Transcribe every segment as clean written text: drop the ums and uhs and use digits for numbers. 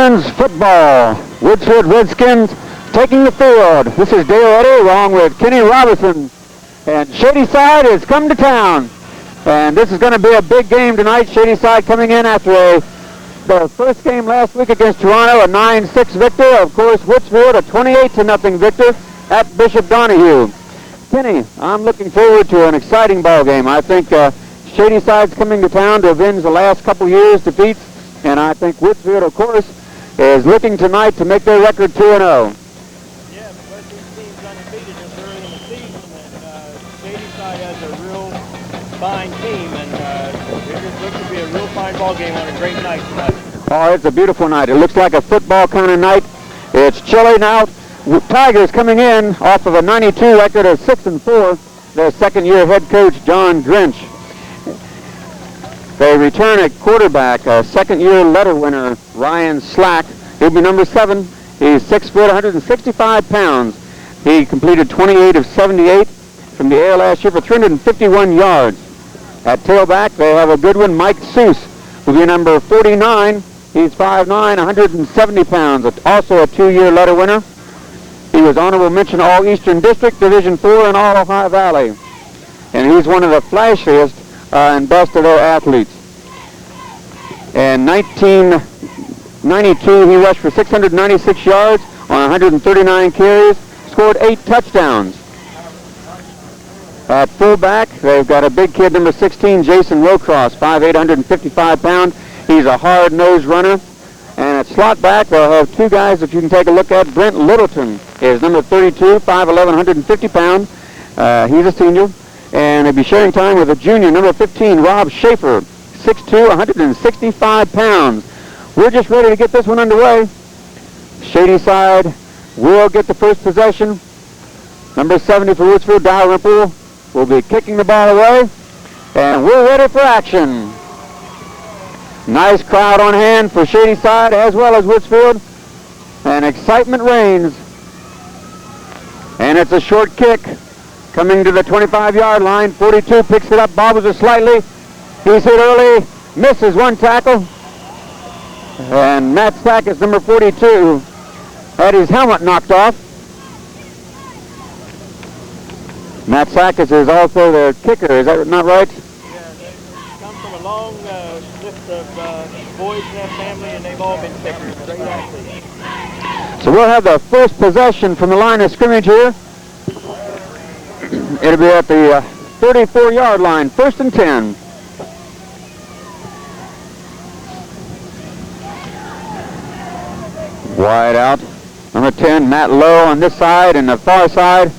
Redskins football. Woodsfield Redskins taking the field. This is Dale Eddy along with Kenny Robinson. And Shadyside has come to town. And this is going to be a big game tonight. Shadyside coming in after the first game last week against Toronto, a 9-6 victor. Of course, Woodsfield, a 28-0 victor at Bishop Donahue. Kenny, I'm looking forward to an exciting ball game. I think Shadyside's coming to town to avenge the last couple years' defeats. And I think Woodsfield, of course, is looking tonight to make their record 2-0. Yeah, because these teams undefeated this early in the season, and Shadyside has a real fine team, and it just looks to be a real fine ball game on a great night tonight. Oh, it's a beautiful night. It looks like a football kind of night. It's chilly now. Tigers coming in off of a 92 record of 6-4. Their second-year head coach, John Drench. They return at quarterback, a second-year letter winner, Ryan Slack. He'll be number 7. He's 6 foot, 165 pounds. He completed 28 of 78 from the air last year for 351 yards. At tailback, they have a good one, Mike Seuss, will be number 49. He's 5'9", 170 pounds, also a 2-year letter winner. He was honorable mention All-Eastern District, Division 4 in all Ohio Valley. And he's one of the flashiest and best of their athletes. In 1992, he rushed for 696 yards on 139 carries, scored 8 touchdowns. At fullback, they've got a big kid, number 16, Jason Rowcross, 5'8", 155 pounds. He's a hard-nosed runner. And at slot back, they'll have 2 guys that you can take a look at. Brent Littleton is number 32, 5'11", 150 pounds. He's a senior. And they'll be sharing time with a junior, number 15, Rob Schaefer, 6'2", 165 pounds. We're just ready to get this one underway. Shadyside will get the first possession. Number 70 for Woodsfield, Dalrymple, will be kicking the ball away. And we're ready for action. Nice crowd on hand for Shadyside as well as Woodsfield. And excitement reigns. And it's a short kick. Coming to the 25-yard line, 42 picks it up, bobbles it slightly. He's hit early, misses one tackle. And Matt Sackis, number 42, had his helmet knocked off. Matt Sackis is also their kicker, is that not right? Yeah, they come from a long list of boys in that family, and they've all been kickers, great athletes. So we'll have the first possession from the line of scrimmage here. It'll be at the 34-yard line, 1st and 10. Wide out. Number 10, Matt Lowe on this side and the far side.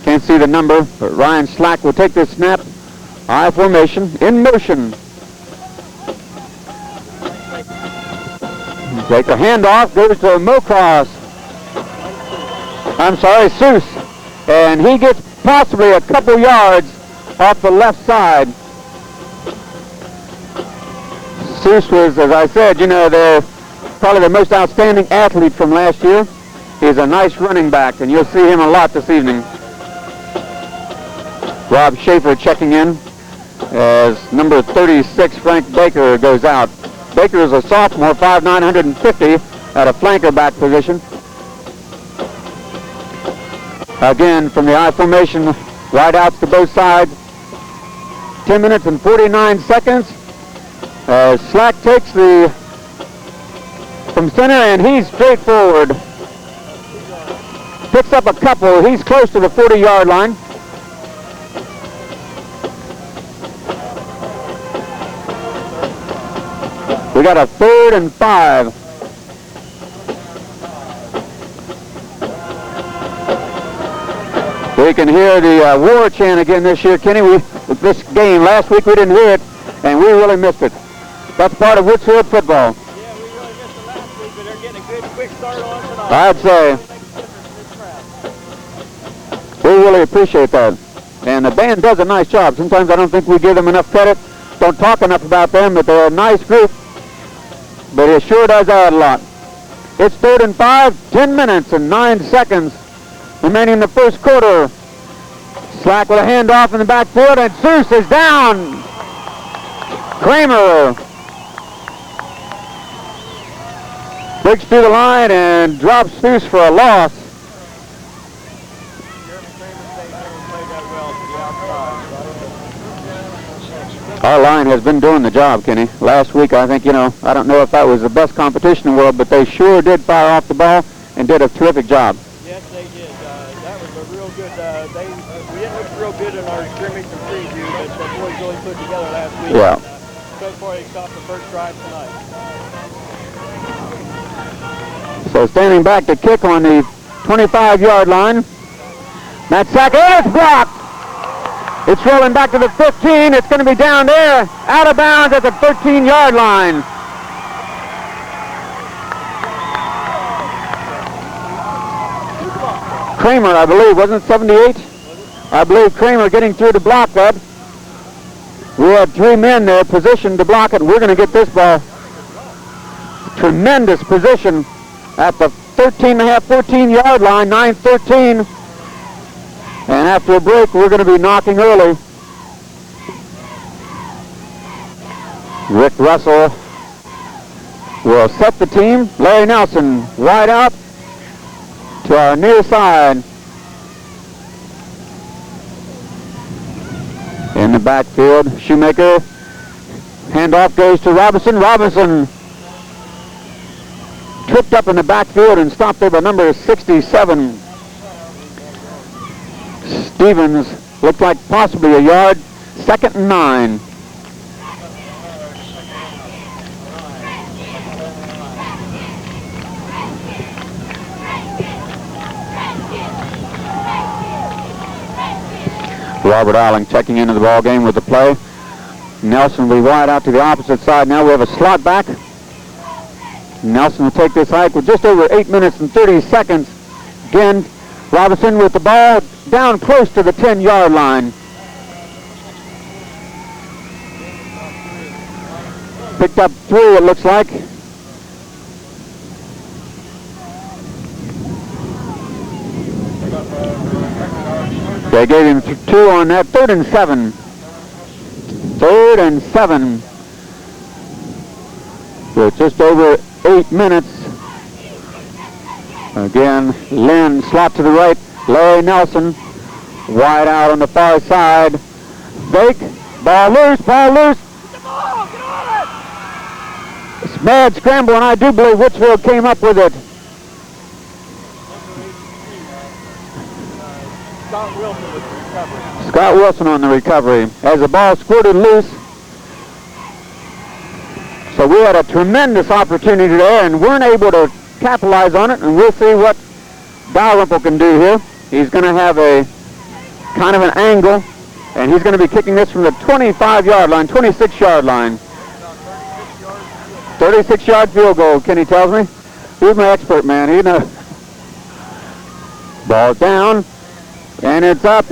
Can't see the number, but Ryan Slack will take this snap. I formation, in motion. Take the handoff, goes to Mocross. Seuss. And he gets possibly a couple yards off the left side. Seuss was, as I said, they're probably the most outstanding athlete from last year. He's a nice running back, and you'll see him a lot this evening. Rob Schaefer checking in as number 36, Frank Baker, goes out. Baker is a sophomore, 5'9", 150 at a flanker back position. Again, from the I formation, wide outs to both sides. 10 minutes and 49 seconds. Slack takes from center, and he's straight forward. Picks up a couple. He's close to the 40-yard line. We got a 3rd and 5. We can hear the war chant again this year, Kenny. With this game last week we didn't hear it, and we really missed it. That's part of Woodsfield football. Yeah, we really missed it last week, but they're getting a good quick start on tonight. I'd say. We really appreciate that. And the band does a nice job. Sometimes I don't think we give them enough credit. Don't talk enough about them, but they're a nice group. But it sure does add a lot. It's 3rd and 5, 10 minutes and 9 seconds remaining in the first quarter. Slack with a handoff in the backfield, and Seuss is down. Breaks through the line and drops Seuss for a loss. Our line has been doing the job, Kenny. Last week, I think, I don't know if that was the best competition in the world, but they sure did fire off the ball and did a terrific job. Yes, they did. That was a real good, we didn't look real good in our scrimmage and preview, but the boys really put together last week. Yeah. So far, they stopped the first drive tonight. So standing back to kick on the 25-yard line. That sack, and it's blocked. It's rolling back to the 15. It's going to be down there, out of bounds at the 13-yard line. Kramer, I believe, wasn't it 78? I believe Kramer getting through to block that. We had 3 men there positioned to block it. We're going to get this ball. Tremendous position at the 14-yard line, 9-13. And after a break, we're going to be knocking early. Rick Russell will set the team. Larry Nelson wide out to our near side. In the backfield, Shoemaker. Handoff goes to Robinson. Robinson tripped up in the backfield and stopped there by number 67. Stevens looked like possibly a yard. 2nd and 9. Robert Allen checking into the ball game with the play. Nelson will be wide out to the opposite side. Now we have a slot back. Nelson will take this hike with just over 8 minutes and 30 seconds. Again, Robinson with the ball down close to the 10-yard line. Picked up 3, it looks like. They gave him 2 on that. 3rd and 7. 3rd and 7. With just over 8 minutes. Again, Lynn slot to the right. Larry Nelson wide out on the far side. Fake. Ball loose. Ball loose. Get the ball. Get on it. It's mad scramble, and I do believe Woodsfield came up with it. Scott Wilson with the recovery. Scott Wilson on the recovery as the ball squirted loose. So we had a tremendous opportunity there and weren't able to capitalize on it, and we'll see what Dalrymple can do here. He's going to have a kind of an angle, and he's going to be kicking this from the 25-yard line, 26-yard line. 36-yard field goal, Kenny tells me. He's my expert, man. He knows. Ball down. And it's up,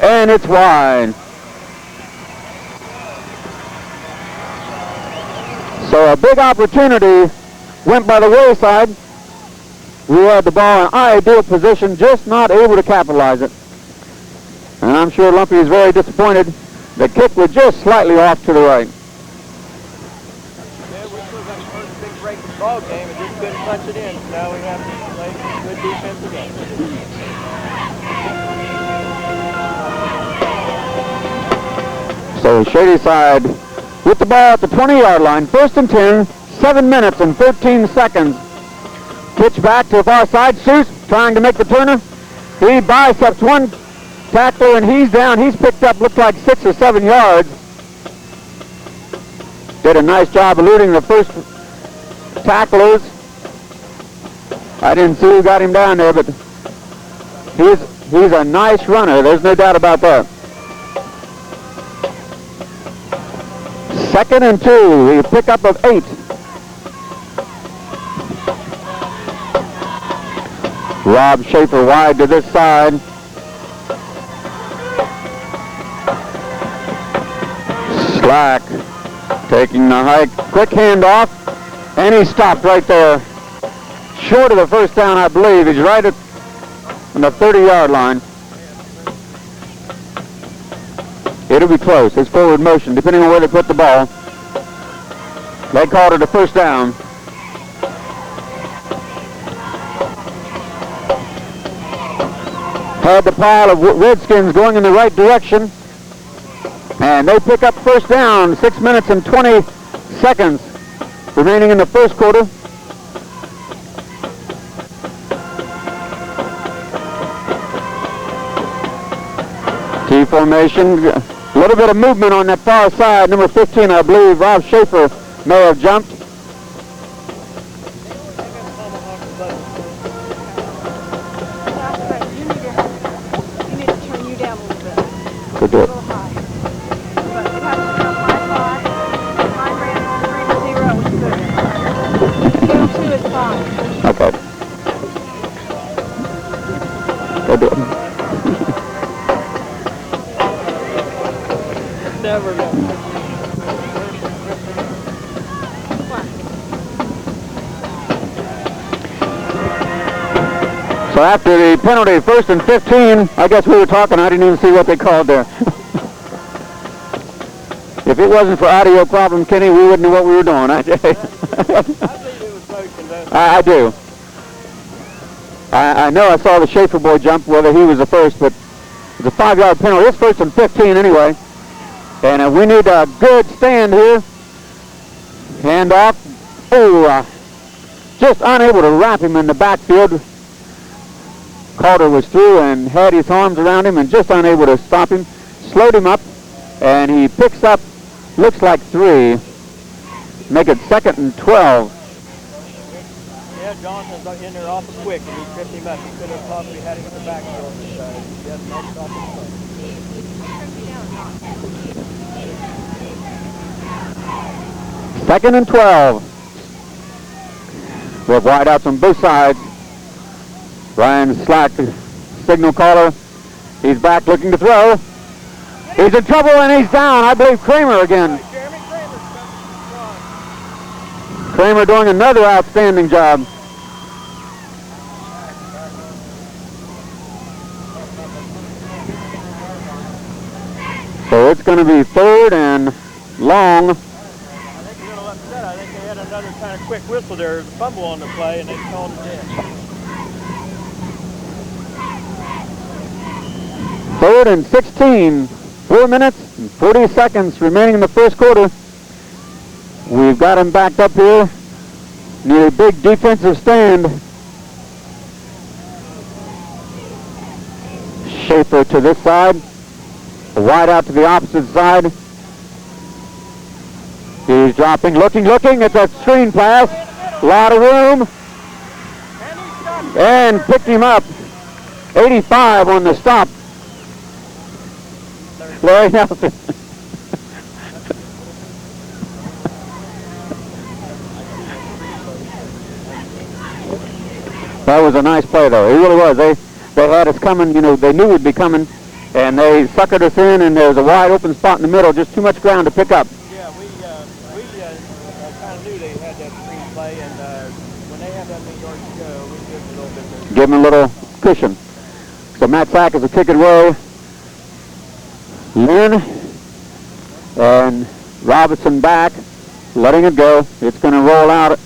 and it's wide. So a big opportunity went by the wayside. We had the ball in ideal position, just not able to capitalize it. And I'm sure Lumpy is very disappointed. The kick was just slightly off to the right. Yeah, we still got the first big break in the ball game and just couldn't punch it in. So now we have to play good defense again. So Shadyside with the ball at the 20-yard line, 1st and 10, 7 minutes and 13 seconds. Pitch back to the far side. Seuss trying to make the turner. He biceps one tackler and he's down. He's picked up, looked like 6 or 7 yards. Did a nice job eluding the first tacklers. I didn't see who got him down there, but he's a nice runner. There's no doubt about that. 2nd and 2. A pickup of 8. Rob Schaefer wide to this side. Slack taking the hike. Quick handoff. And he stopped right there. Short of the first down, I believe. He's right at on the 30-yard line. It'll be close. His forward motion, depending on where they put the ball. They called it a first down. had the pile of Redskins going in the right direction. And they pick up first down, 6 minutes and 20 seconds remaining in the first quarter. T formation, a little bit of movement on that far side. Number 15, I believe, Rob Schaefer may have jumped. You need to turn you down a little bit. Good do it. A little high. But you have to jump high 5. Time ran 3 to 0 is good. 2 is fine. Okay. Go do it. Never know. So after the penalty, 1st and 15, I guess we were talking, I didn't even see what they called there. If it wasn't for audio problem, Kenny, we wouldn't know what we were doing. I believe it was motion, though. I do. I know I saw the Schaefer boy jump, whether he was the first, but it's a 5-yard penalty. It's 1st and 15 anyway. And we need a good stand here. Hand off. Oh, just unable to wrap him in the backfield. Carter was through and had his arms around him and just unable to stop him. Slowed him up, and he picks up, looks like 3. Make it 2nd and 12. Yeah, Johnson's in there awful quick, and he tripped him up. He could have possibly had him in the backfield, but he has no stop him. 2nd and 12. With wideouts on both sides. Ryan Slack, the signal caller. He's back looking to throw. He's in trouble and he's down. I believe Kramer again. Kramer doing another outstanding job. So it's going to be 3rd and long. I think a little upset. I think they had another kind of quick whistle there. There's a fumble on the play, and they called it dead. 3rd and 16. 4 minutes and 40 seconds remaining in the first quarter. We've got him backed up here. Need a big defensive stand. Schaefer to this side. Wide out to the opposite side. He's dropping, looking. It's a screen pass. A lot of room. And picked him up. 85 on the stop. Larry Nelson. That was a nice play, though. It really was. They had us coming. You know, they knew we'd be coming, and they suckered us in. And there was a wide open spot in the middle, just too much ground to pick up. Yeah, we kind of knew they had that screen play, and when they have that many yards to go, we give them a little bit more. Give them a little cushion. So Matt Sack is a kick it away. Lynn and Robinson back, letting it go. It's going to roll out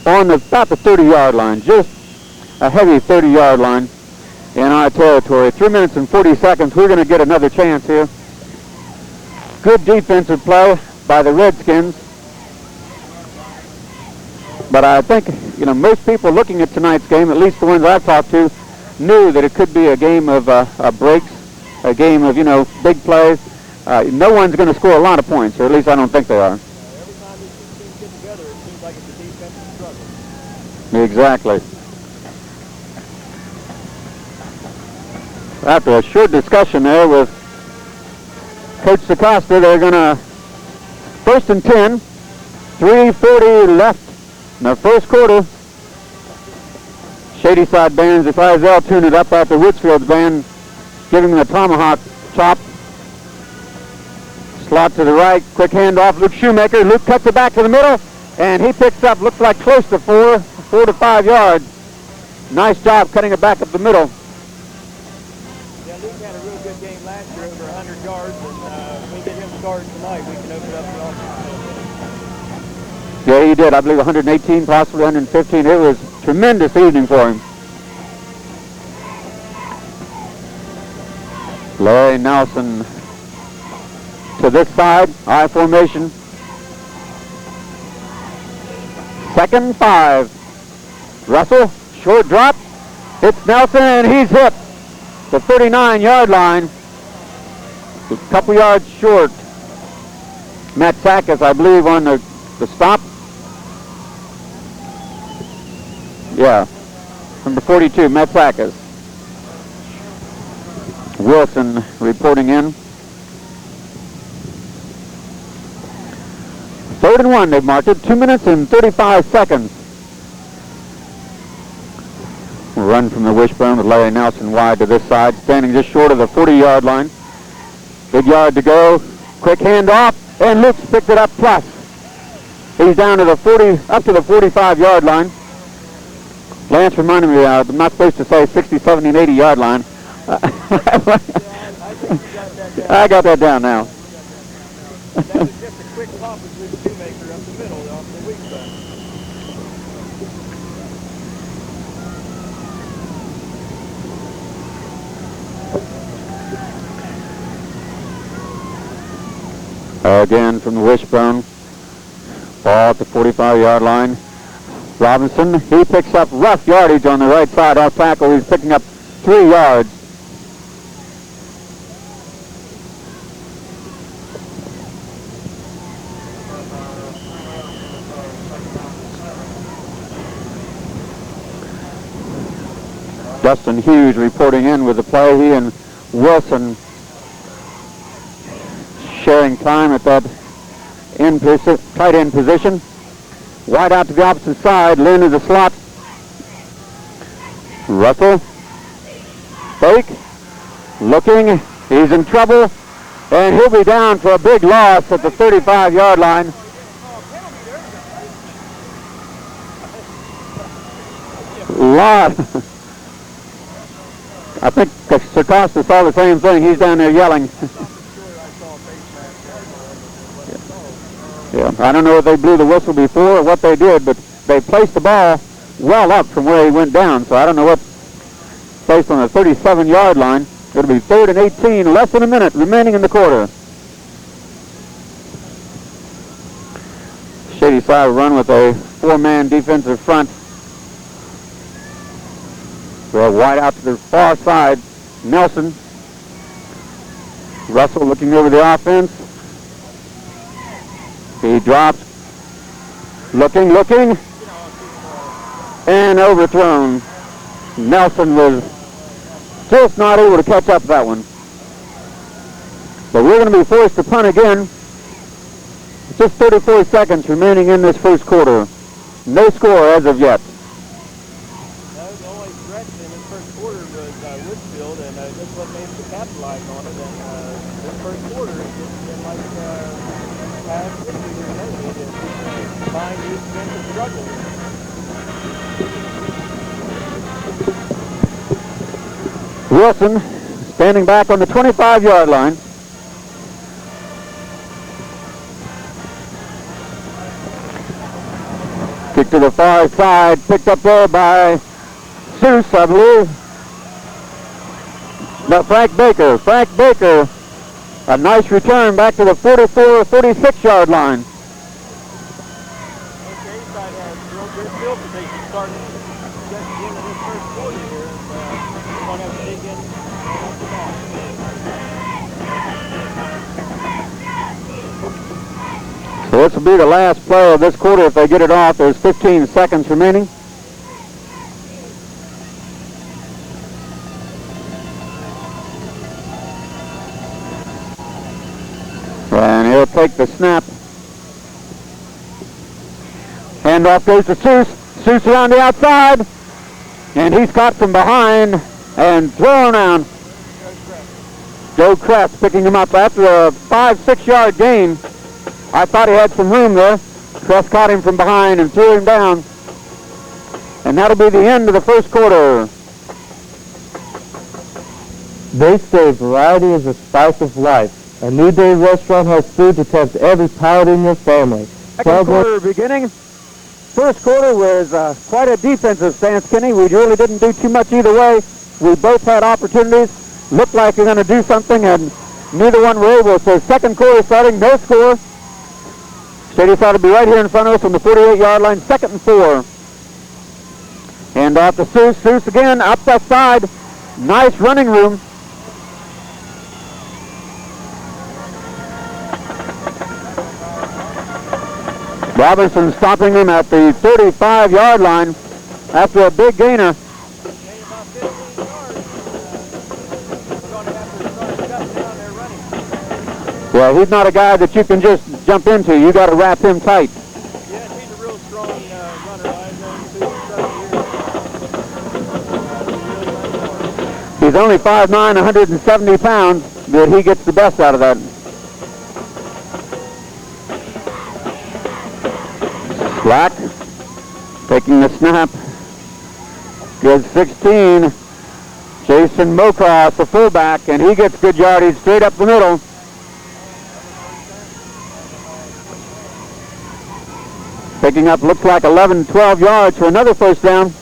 on about the 30-yard line, just a heavy 30-yard line in our territory. 3 minutes and 40 seconds. We're going to get another chance here. Good defensive play by the Redskins. But I think, you know, most people looking at tonight's game, at least the ones I've talked to, knew that it could be a game of breaks, a game of, you know, big plays. No one's going to score a lot of points, or at least I don't think they are. Every time these two teams get together, it seems like it's a defensive struggle. Exactly. After a short discussion there with Coach Sacosta, they're going to 1st and 10, 3:40 left in the first quarter. Shadyside bands, if Izell tuned it up after Woodsfield's band, giving the tomahawk chop. Slot to the right, quick handoff, Luke Shoemaker. Luke cuts it back to the middle, and he picks up, looks like close to 4 to 5 yards. Nice job cutting it back up the middle. Yeah, Luke had a real good game last year, over 100 yards, and if we get him started tonight, we can open up the offense. Yeah, he did. I believe 118, possibly 115. It was a tremendous evening for him. Larry Nelson to this side, I formation. 2nd and 5. Russell, short drop. Hits Nelson and he's hit the 39-yard line. A couple yards short. Matt Sackis, I believe, on the stop. Yeah, number 42, Matt Sackis. Wilson reporting in. 3rd and 1, they've marked it. 2 minutes and 35 seconds. Run from the wishbone with Larry Nelson wide to this side, standing just short of the 40-yard line. Good yard to go. Quick handoff, and Luke's picked it up plus. He's down to the 40, up to the 45-yard line. Lance reminded me, I'm not supposed to say 60, 70, and 80-yard line. I got that down now. That was just a quick pop with Luke Shoemaker up the middle off the weak side. Again from the wishbone. Ball at the 45-yard line. Robinson, he picks up rough yardage on the right side off tackle. He's picking up 3 yards. Dustin Hughes reporting in with the play. He and Wilson sharing time at that tight end position. Wide out to the opposite side. Lynn to the slot. Russell. Fake. Looking. He's in trouble. And he'll be down for a big loss at the 35-yard line. Lot. I think Sarcosta saw the same thing. He's down there yelling. Yeah, I don't know if they blew the whistle before or what they did, but they placed the ball well up from where he went down. So I don't know what placed on the 37-yard line. It'll be 3rd and 18, less than a minute remaining in the quarter. Shadyside will run with a 4-man defensive front. They're wide out to the far side. Nelson. Russell looking over the offense. He drops. Looking. And overthrown. Nelson was just not able to catch up that one. But we're going to be forced to punt again. Just 34 seconds remaining in this first quarter. No score as of yet. The only threat in this first quarter was Woodsfield, and that's what made them capitalize on it. And this first quarter, it's just been like past history. There's no need to find these defensive struggles. Wilson standing back on the 25-yard line. Kick to the far side, picked up there by Seuss, I believe. No, Frank Baker, a nice return back to the 44, 46-yard line. Shadyside has real good field position starting just at the end of this first quarter here. And we're going to have to dig in after that. So this will be the last play of this quarter if they get it off. There's 15 seconds remaining. And he'll take the snap. Handoff goes to Seuss. Seuss around the outside. And he's caught from behind and thrown down. Joe Kress picking him up after a 5-6 yard gain. I thought he had some room there. Kress caught him from behind and threw him down. And that'll be the end of the first quarter. They say variety is the spice of life. A New Day restaurant has food to tempt every palate in your family. Second quarter beginning. First quarter was quite a defensive stance, Kenny. We really didn't do too much either way. We both had opportunities, looked like they're going to do something, and neither one were able. So second quarter starting, no score. Shadyside will be right here in front of us on the 48-yard line, 2nd and 4. And off to Seuss. Seuss again, up that side. Nice running room. Robinson stopping him at the 35-yard line after a big gainer. Well, he's not a guy that you can just jump into. You got to wrap him tight. Yeah, he's a real strong runner. I've known Sue for 7 years. He's only 5'9", 170 pounds, but he gets the best out of that. Slack, taking the snap. Good 16. Jason Mocross, the fullback, and he gets good yardage straight up the middle. Picking up, looks like 11, 12 yards for another first down.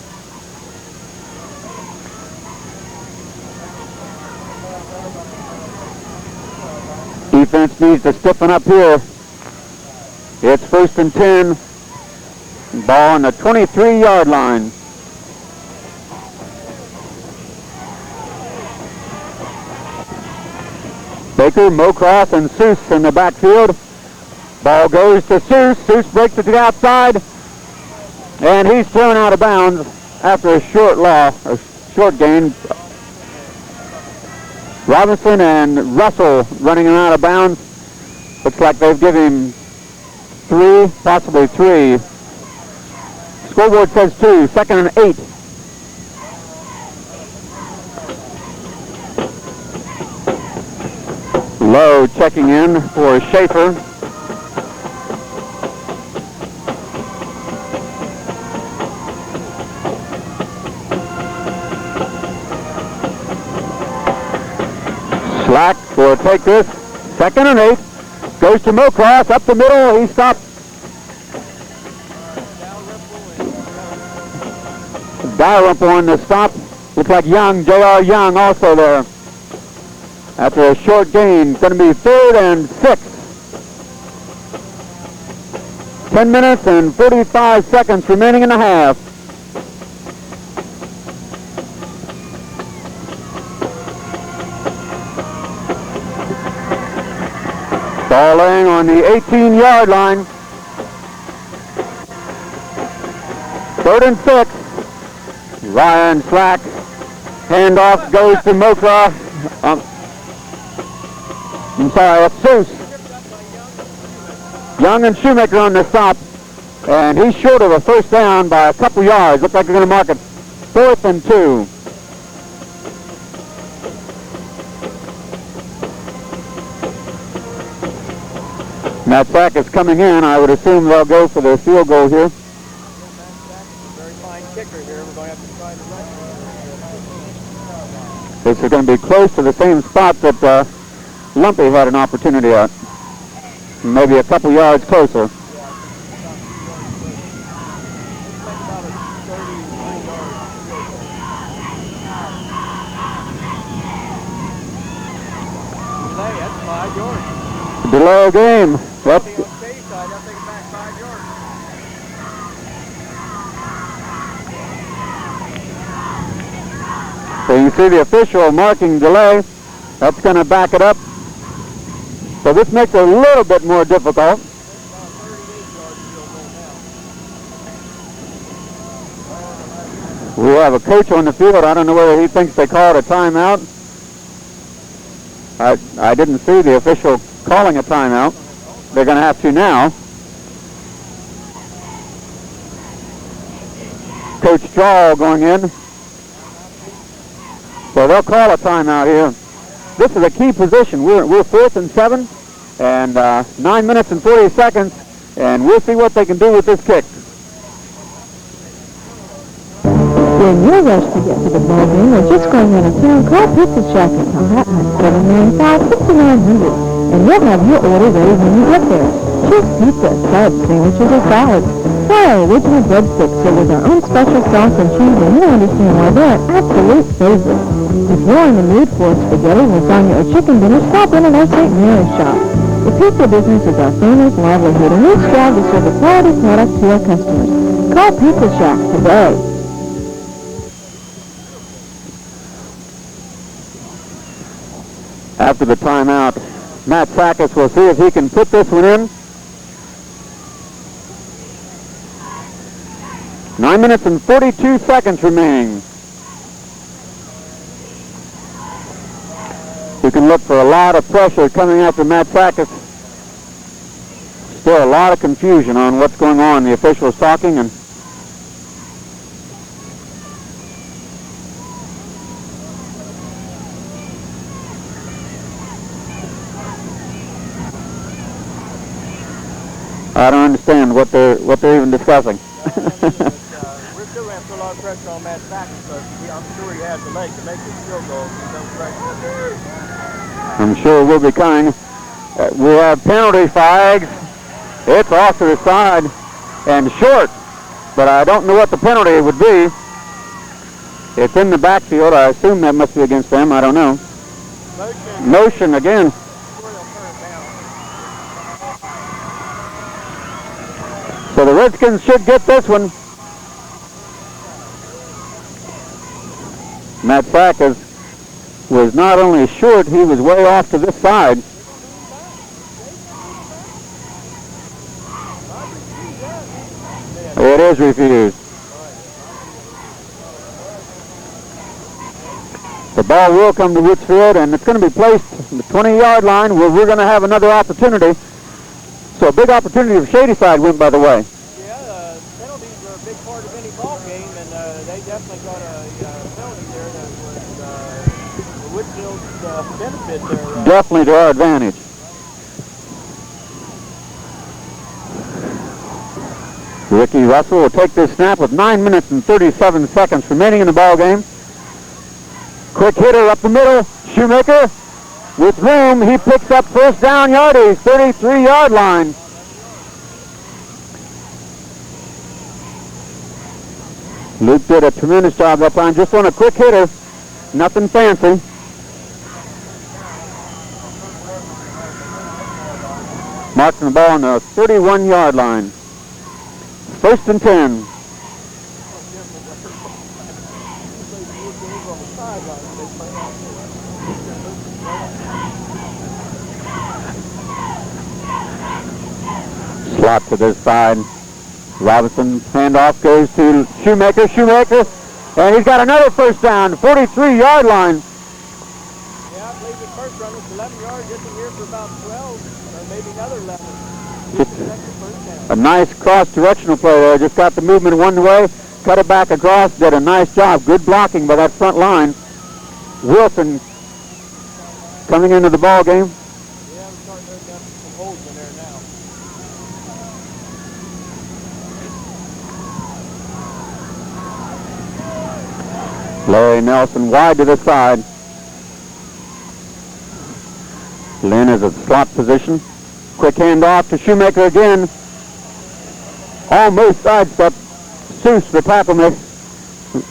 Defense needs to stiffen up here. It's 1st and 10. Ball on the 23-yard line. Baker, Mocross, and Seuss in the backfield. Ball goes to Seuss. Seuss breaks it to the outside, and he's thrown out of bounds after a short gain. Robinson and Russell running him out of bounds. Looks like they've given him 3, possibly 3. Scoreboard says 2, 2nd and 8. Lowe checking in for Schaefer. Slack will take this. 2nd and 8. Goes to Mocross, up the middle. He stopped. Dalrymple on the stop. Looks like Young, J.R. Young also there. After a short gain, it's going to be 3rd and 6. 10 minutes and 45 seconds remaining in the half. Ball laying on the 18-yard line. 3rd and 6. Ryan Slack. Handoff goes to Mocross. I'm sorry, it's Seuss. Young and Shoemaker on the stop. And he's short of a first down by a couple yards. Looks like they're going to mark it 4th and 2. Matt Sack is coming in. I would assume they'll go for the field goal here. Very fine kicker here. We're going to have to try to run. This is going to be close to the same spot that Lumpy had an opportunity at. Maybe a couple yards closer. That's 5 yards. Delay of game. That's Shadyside, I'll take it back 5 yards. So you see the official marking delay. That's going to back it up. So this makes it a little bit more difficult. We have a coach on the field. I don't know whether he thinks they called a timeout. I didn't see the official calling a timeout. They're going to have to now. Coach Straw going in. So they'll call a timeout here. This is a key position. We're 4th and 7 and 9 minutes and 40 seconds, and we'll see what they can do with this kick. When you're rushed to get to the ball game or just going out of town, call Pizza Shack at Manhattan at 795-6900, and you'll have your order ready when you get there. Choose pizza, subs, sandwiches, or salads. Try our original breadsticks filled with our own special sauce and cheese, and you'll understand why they're an absolute favorite. If you're in the mood for spaghetti, lasagna, or chicken dinner, stop in at our St. Mary's shop. The pizza business is our family's livelihood, and we strive to serve a quality product to our customers. Call Pizza Shack today. After the timeout, Matt Sakis will see if he can put this one in. 9 minutes and 42 seconds remaining. You can look for a lot of pressure coming after Matt Sakis. Still a lot of confusion on what's going on. The officials talking, and I don't understand what they're even discussing. We're still going to put a lot of pressure on Matt Sakis, because I'm sure he has the leg to make this field goal. No pressure. I'm sure we'll be coming. We have penalty flags. It's off to the side and short, but I don't know what the penalty would be. It's in the backfield. I assume that must be against them. I don't know. Motion again. So the Redskins should get this one. Matt Sakis was not only short, he was way off to this side. It is refused. The ball will come to Woodsfield, and it's going to be placed on the 20-yard line, where we're going to have another opportunity. So a big opportunity if Shadyside win, by the way. Yeah, penalties are a big part of any ball game, and they definitely got a penalty there that was Woodfield's benefit there. Definitely to our advantage. Ricky Russell will take this snap with 9 minutes and 37 seconds remaining in the ball game. Quick hitter up the middle. Shoemaker with room. He picks up first down yardage, 33-yard line. Luke did a tremendous job that time, just on a quick hitter. Nothing fancy. Marking the ball on the 31-yard line. First and 10. Slot to this side. Robinson, handoff goes to Shoemaker. Shoemaker, and he's got another first down, 43-yard line. Yeah, I believe his first run was 11 yards, just in here for about 12, or maybe another 11. A nice cross-directional play there. Just got the movement one way, cut it back across, did a nice job. Good blocking by that front line. Wilson coming into the ball game. Yeah, I'm starting to get some holes in there now. Larry Nelson wide to the side. Lynn is a slot position. Quick handoff to Shoemaker again. Almost sidestep. Seuss, the tackle miss,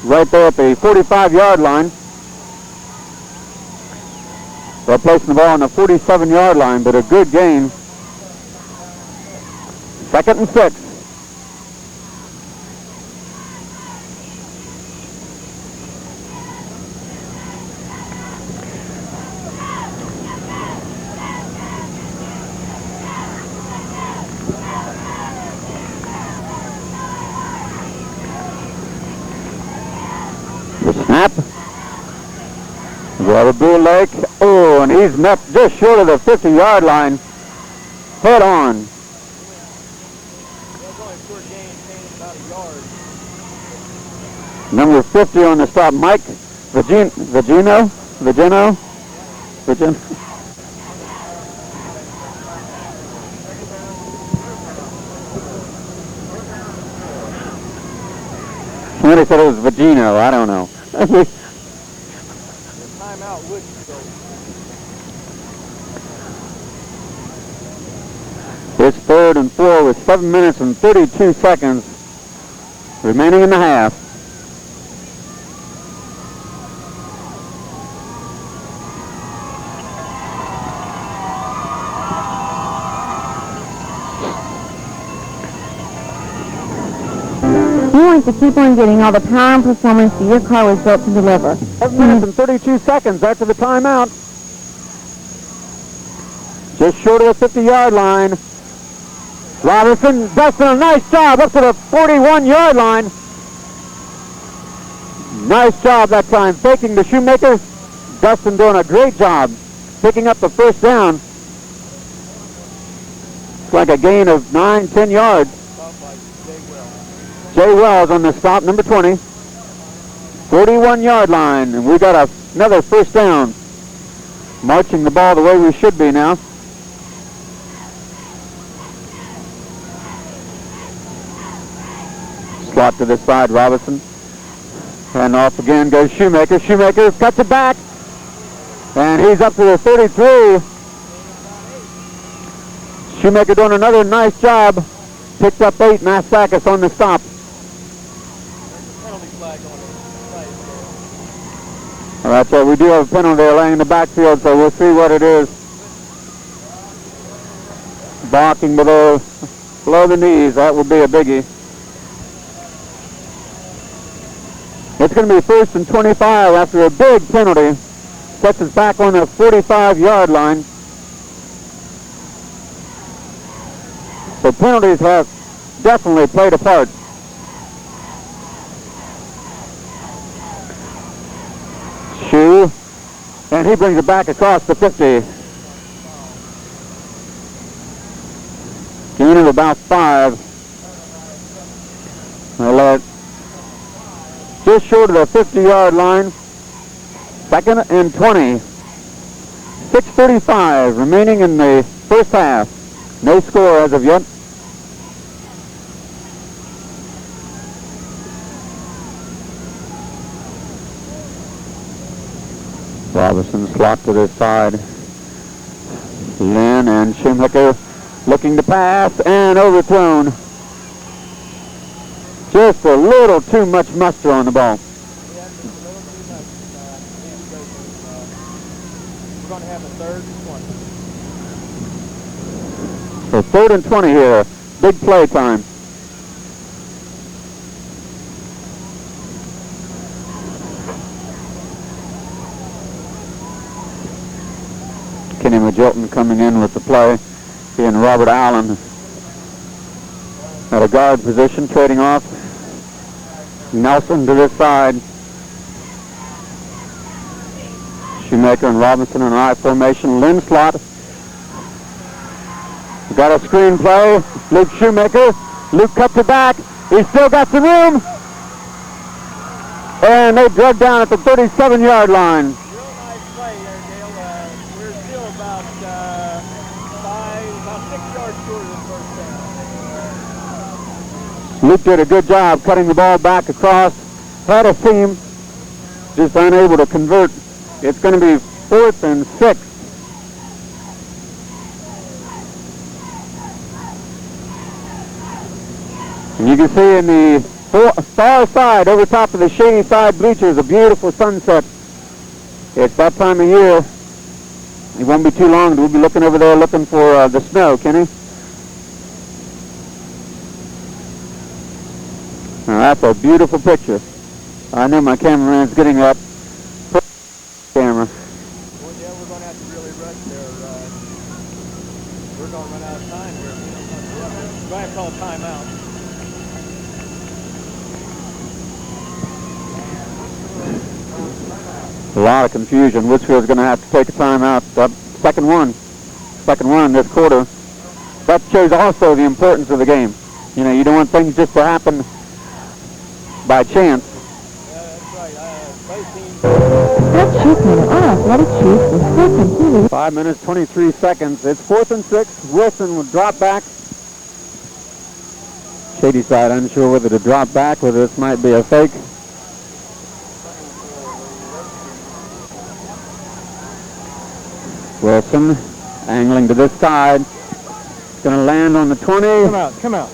right there at the 45-yard line. They're placing the ball on the 47-yard line, but a good gain. Second and 6. The snap. Bull Lake. Oh, and he's met just short of the 50-yard line. Head on. Number 50 on the stop, Mike Vigino. Somebody said it was Vigino. I don't know. Timeout, Woodsfield. It's 3rd and 4 with 7 minutes and 32 seconds remaining in the half. You want to keep on getting all the power and performance that your car was built to deliver. 7 minutes and 32 seconds after the timeout. Just short of the 50-yard line. Robinson does a nice job up to the 41-yard line. Nice job that time, faking the Shoemaker. Dustin doing a great job picking up the first down. It's like a gain of 9-10 yards. Jay Wells on the stop, number 20. 41-yard line, and we got another first down. Marching the ball the way we should be now. Slot to this side, Robinson. And off again goes Shoemaker. Shoemaker cuts it back. And he's up to the 33. Shoemaker doing another nice job. Picked up 8. Masakis on the stop. All right, so we do have a penalty there laying in the backfield, so we'll see what it is. Balking below the knees. That will be a biggie. It's going to be 1st and 25 after a big penalty. Sets us back on the 45-yard line. So penalties have definitely played a part. Shoe, and he brings it back across the 50. Gain of about 5. Just short of the 50-yard line. 2nd and 20. 6:35 remaining in the first half. No score as of yet. Robinson slot to this side. Lynn and Shoemaker looking to pass and overthrown. Just a little too much muster on the ball. We're going to have a 3rd and 20. So 3rd and 20 here. Big play time. Kenny Magilton coming in with the play. He and Robert Allen at a guard position, trading off. Nelson to this side. Shoemaker and Robinson in I formation. Lynn slot. We got a screen play. Luke Shoemaker. Luke cuts it back. He's still got some room. And they drug down at the 37-yard line. Real nice play there, Dale. We're still about 6 yards short of the first down. Luke did a good job cutting the ball back across. Had a seam. Just unable to convert. It's going to be 4th and 6. And you can see in the far side, over top of the Shadyside bleachers, a beautiful sunset. It's that time of year. It won't be too long. We'll be looking over there looking for the snow, Kenny. Now that's a beautiful picture. I know my cameraman's getting up. Camera. Well, yeah, we're going to have to really rush there. We're going to run out of time here. We're going to have to call a timeout. A lot of confusion. Woodsfield's going to have to take a timeout. Second one in this quarter. That shows also the importance of the game. You know, you don't want things just to happen by chance. Yeah, that's right. Both teams. That shoot me on athletic shoot was so completely. 5 minutes, 23 seconds. It's 4th and 6. Wilson will drop back. Shadyside unsure whether to drop back, whether this might be a fake. Wilson angling to this side. It's going to land on the 20. Come out, come out.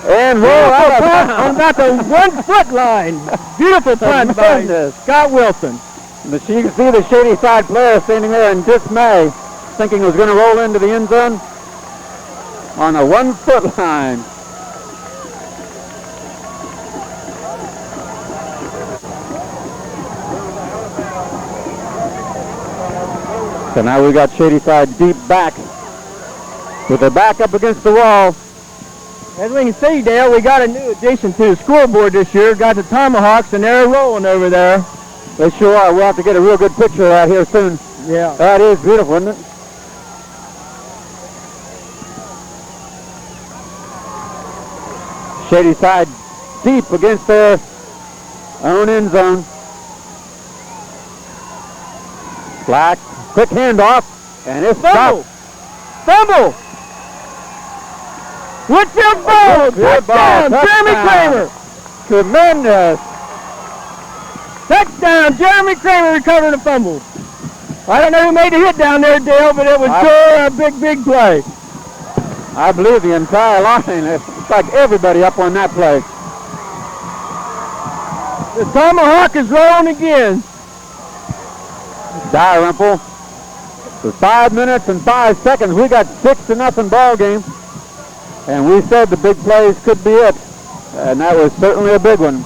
And roll out of punt bounds. on about the 1 foot line. Beautiful punt by Tremendous. Scott Wilson. You can see the Shadyside player standing there in dismay, thinking it was going to roll into the end zone on a 1 foot line. So now we got Shadyside deep back with their back up against the wall. As we can see, Dale, we got a new addition to the scoreboard this year. Got the Tomahawks, and they're rolling over there. They sure are. We'll have to get a real good picture of that here soon. Yeah. That is beautiful, isn't it? Shadyside deep against their own end zone. Black, quick handoff, and it's Fumble! stopped. Fumble! Woodsfield ball! Good ball, Touchdown! Jeremy Kramer! Tremendous. Touchdown! Jeremy Kramer recovered the fumble. I don't know who made the hit down there, Dale, but it was sure a big, big play. I believe the entire line. It's like everybody up on that play. The Tomahawk is rolling again. Dalrymple. With 5 minutes and 5 seconds, we got 6-0 ball game. And we said the big plays could be it. And that was certainly a big one.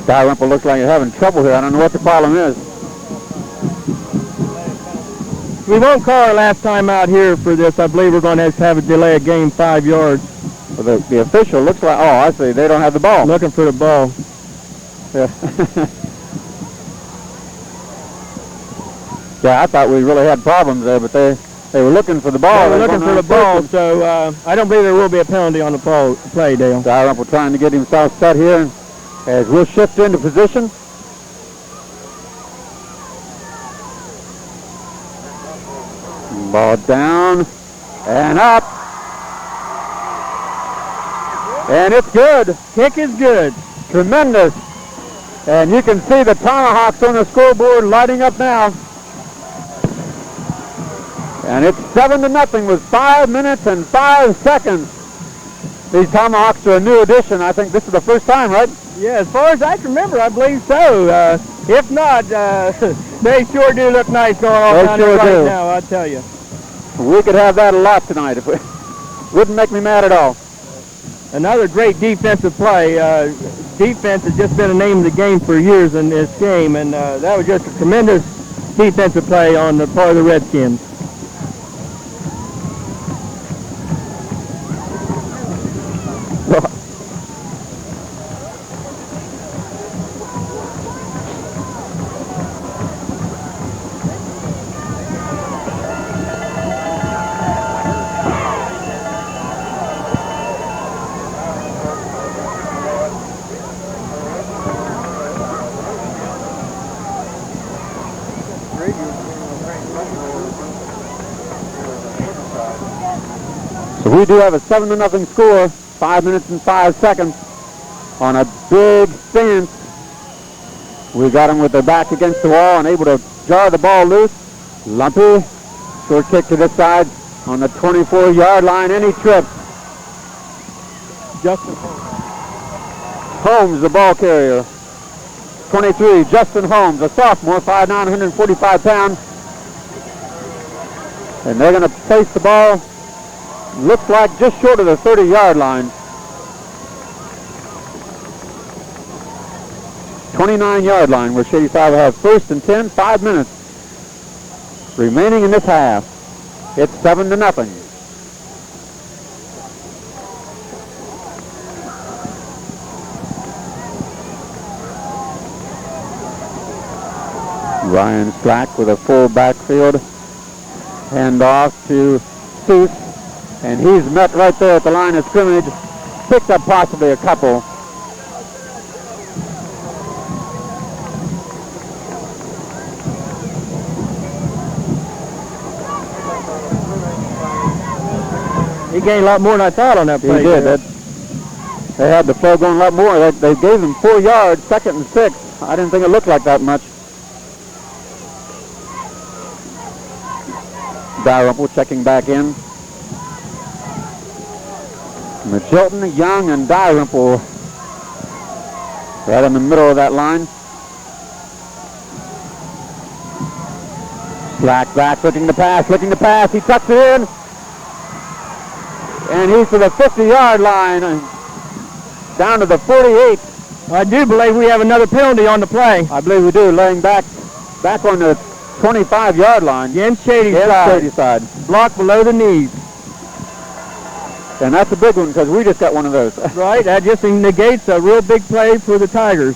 Dalrymple looks like you're having trouble here. I don't know what the problem is. We won't call our last time out here for this. I believe we're going to have a delay of game 5 yards. Well, the official looks like, oh, I see. They don't have the ball. Looking for the ball. Yeah. Yeah, I thought we really had problems there, but they were looking for the ball. They were looking for the ball, so I don't believe there will be a penalty on the play, Dale. Dalrymple trying to get himself set here as we'll shift into position. Ball down and up. And it's good. Kick is good. Tremendous. And you can see the Tomahawks on the scoreboard lighting up now. And it's 7-0 with 5 minutes and 5 seconds. These Tomahawks are a new addition. I think this is the first time, right? Yeah, as far as I can remember, I believe so. If not, they sure do look nice going off They down sure there right do. now, I'll tell you. We could have that a lot tonight. If we wouldn't make me mad at all. Another great defensive play. Defense has just been the name of the game for years in this game, and that was just a tremendous defensive play on the part of the Redskins. So we do have a 7-0 score, 5 minutes and 5 seconds on a big stance. We got them with their back against the wall and able to jar the ball loose. Lumpy, short kick to this side on the 24-yard line, and he trips. Justin Holmes, the ball carrier. 23, Justin Holmes, a sophomore, 5'9", 145 pounds. And they're going to place the ball, looks like just short of the 30-yard line. 29-yard line where Shadyside will have 1st and 10, 5 minutes remaining in this half. It's 7-0. Ryan Slack with a full backfield. Hand off to Seuss. And he's met right there at the line of scrimmage. Picked up possibly a couple. He gained a lot more than I thought on that play. He did. They had the flow going a lot more. They gave him 4 yards, 2nd and 6. I didn't think it looked like that much. Dalrymple checking back in. Chilton, Young, and Dalrymple right in the middle of that line. Slack back, looking to pass. He tucks it in. And he's to the 50-yard line. Down to the 48. I do believe we have another penalty on the play. I believe we do, laying back on the 25-yard line. Against Shadyside. Blocked below the knees. And that's a big one because we just got one of those. Right, that just negates a real big play for the Tigers.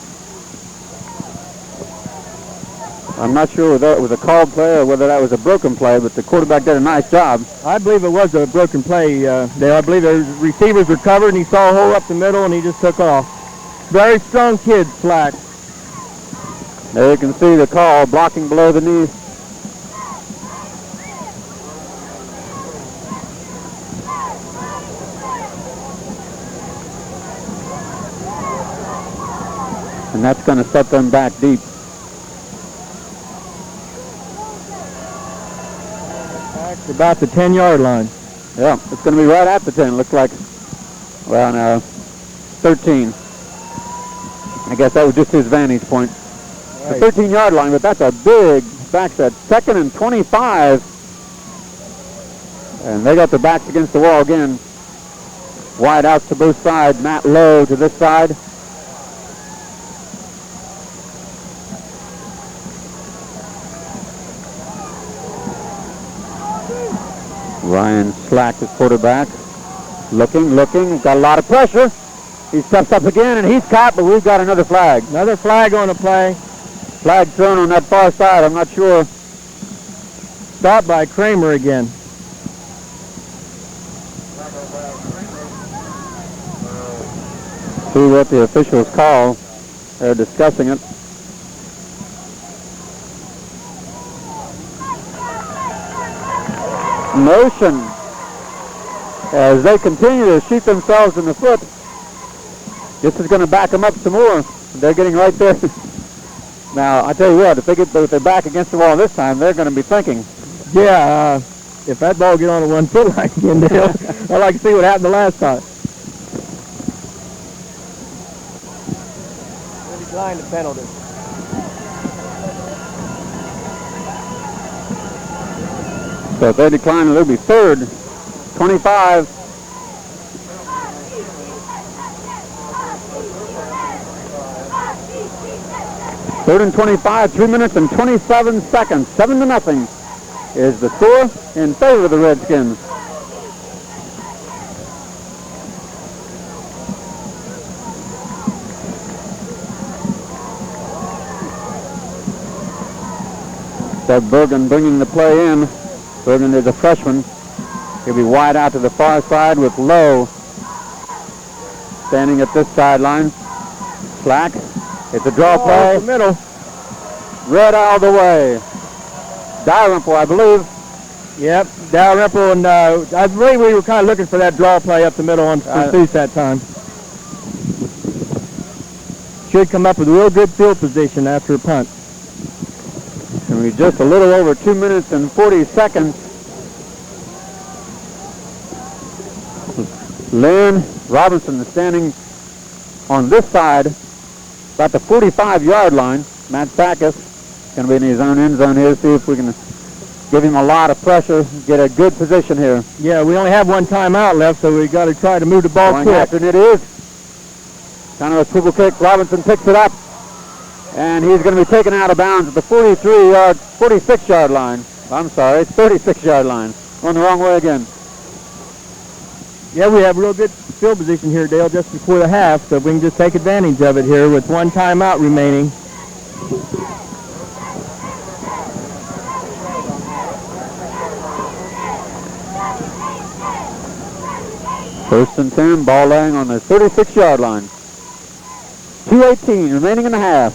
I'm not sure whether it was a called play or whether that was a broken play, but the quarterback did a nice job. I believe it was a broken play there. I believe the receivers were covered, and he saw a hole up the middle, and he just took off. Very strong kid, Slack. There you can see the call, blocking below the knee. And that's going to set them back deep. Back to about the 10-yard line. Yeah, it's going to be right at the 10. Looks like, well, no, 13. I guess that was just his vantage point. Right. The 13-yard line, but that's a big backset. 2nd and 25. And they got their backs against the wall again. Wide outs to both sides. Matt Lowe to this side. Ryan Slack, his quarterback. Looking, got a lot of pressure. He steps up again, and he's caught, but we've got another flag. Another flag on the play. Flag thrown on that far side, I'm not sure. Stopped by Kramer again. See what the officials call. They're discussing it. Motion as they continue to shoot themselves in the foot. This is going to back them up some more. They're getting right there. Now, I tell you what, if they're back against the wall this time, they're going to be thinking. Yeah, if that ball get on the 1 foot line again, Dale, I'd like to see what happened the last time. They declined the penalty. So if they decline, it'll be 3rd, 25. Third and 25, 3 minutes and 27 seconds. 7-0 is the score in favor of the Redskins. Doug Bergen bringing the play in. Bergen is a freshman. He'll be wide out to the far side with Lowe standing at this sideline. Slack. It's a draw play. The middle. Red out of the way. Dalrymple, I believe. Yep, Dalrymple, and I believe we were kind of looking for that draw play up the middle on Pursuit that time. Should come up with a real good field position after a punt. And we're just a little over 2 minutes and 40 seconds. Lynn Robinson is standing on this side, about the 45-yard line. Matt Sakis going to be in his own end zone here. See if we can give him a lot of pressure, get a good position here. Yeah, we only have one timeout left, so we got to try to move the ball Going quick. after it is. Kind of a swivel kick. Robinson picks it up, and he's going to be taken out of bounds at the 46-yard line. I'm sorry, 36-yard line. Going the wrong way again. Yeah, we have real good field position here, Dale, just before the half, so we can just take advantage of it here with one timeout remaining. First and 10, ball laying on the 36-yard line. 2:18 remaining in the half.